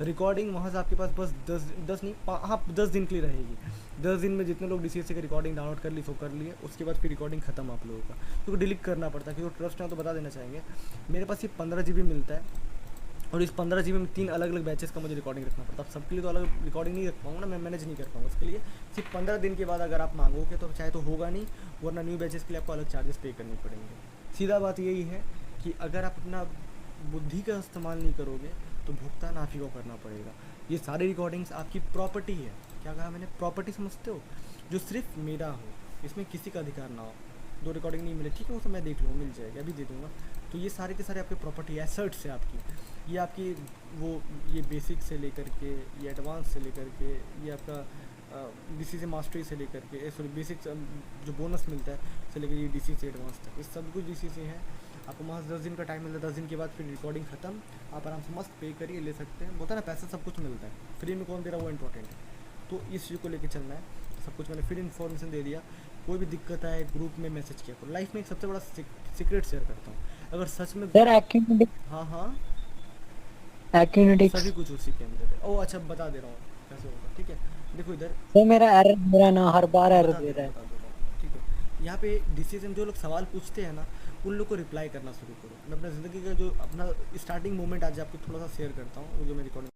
रिकॉर्डिंग वहाँ से आपके पास बस 10 नहीं, हाँ 10 दिन के लिए रहेगी। 10 दिन में जितने लोग DCSC की रिकॉर्डिंग डाउनलोड कर ली सो कर लिए, उसके बाद फिर रिकॉर्डिंग खत्म आप लोगों का, क्योंकि डिलीट करना पड़ता है। क्योंकि ट्रस्ट है तो बता देना चाहेंगे, मेरे पास ये 15 GB मिलता है, और इस 15 GB में 3 अलग अलग बैचेस का मुझे रिकॉर्डिंग रखना पड़ता है। अब सबके लिए तो अलग रिकॉर्डिंग नहीं रख पाऊँगा ना, मैं मैनेज नहीं कर पाऊँगा। उसके लिए सिर्फ 15 दिन के बाद अगर आप मांगोगे तो चाहे तो होगा नहीं, वरना न्यू बैचेस के लिए आपको अलग चार्जेस पे करने पड़ेंगे। सीधा बात यही है कि अगर आप अपना बुद्धि का इस्तेमाल नहीं करोगे तो भुगतान आप ही को करना पड़ेगा। ये सारी रिकॉर्डिंग्स आपकी प्रॉपर्टी है। क्या कहा मैंने? प्रॉपर्टी समझते हो, जो सिर्फ मेरा हो, इसमें किसी का अधिकार ना हो। दो रिकॉर्डिंग नहीं मिले, ठीक है, वो तो मैं देख लूँगा, मिल जाएगी, अभी दे दूँगा। तो ये सारे के सारे आपके प्रॉपर्टी एसेट्स है आपकी। ये आपकी वो, ये बेसिक से लेकर के, ये एडवांस से लेकर के, ये आपका DCC मास्टरी से लेकर के, सॉरी बेसिक जो बोनस मिलता है से लेकर ये DCC एडवांस तक, ये सब कुछ DCC है। आपको महज 10 दिन का टाइम मिलता है, 10 दिन के बाद फिर रिकॉर्डिंग ख़त्म, आप आराम से मस्त पे करिए, ले सकते हैं। बोलता है ना पैसा सब कुछ मिलता है, फ्री में कौन दे रहा है वो इंपॉर्टेंट है। तो इस चीज़ को लेके चलना है, सब कुछ मैंने फिर इन्फॉर्मेशन दे दिया। कोई भी दिक्कत आए ग्रुप में मैसेज किया करो। लाइफ में एक सबसे बड़ा सीक्रेट शेयर करता हूँ, अगर सच में सर एक्यूनेटिक्स हाँ हाँ एक्यूनेटिक्स सभी कुछ उसी के अंदर है। ओ अच्छा बता दे रहा हूँ कैसे होगा, ठीक है। देखो इधर सर मेरा एरर दे रहा है ना, हर बार एरर बता दे दे रहा रहा है। हूँ, बता दे रहा हूँ, ठीक है। यहाँ पे डिसीजन जो लोग सवाल पूछते हैं ना, उन लोग को रिप्लाई करना शुरू करो। मैं अपना ज़िंदगी का जो अपना स्टार्टिंग मोमेंट आज आपको थोड़ा सा शेयर करता हूँ, जो मैं रिकॉर्डिंग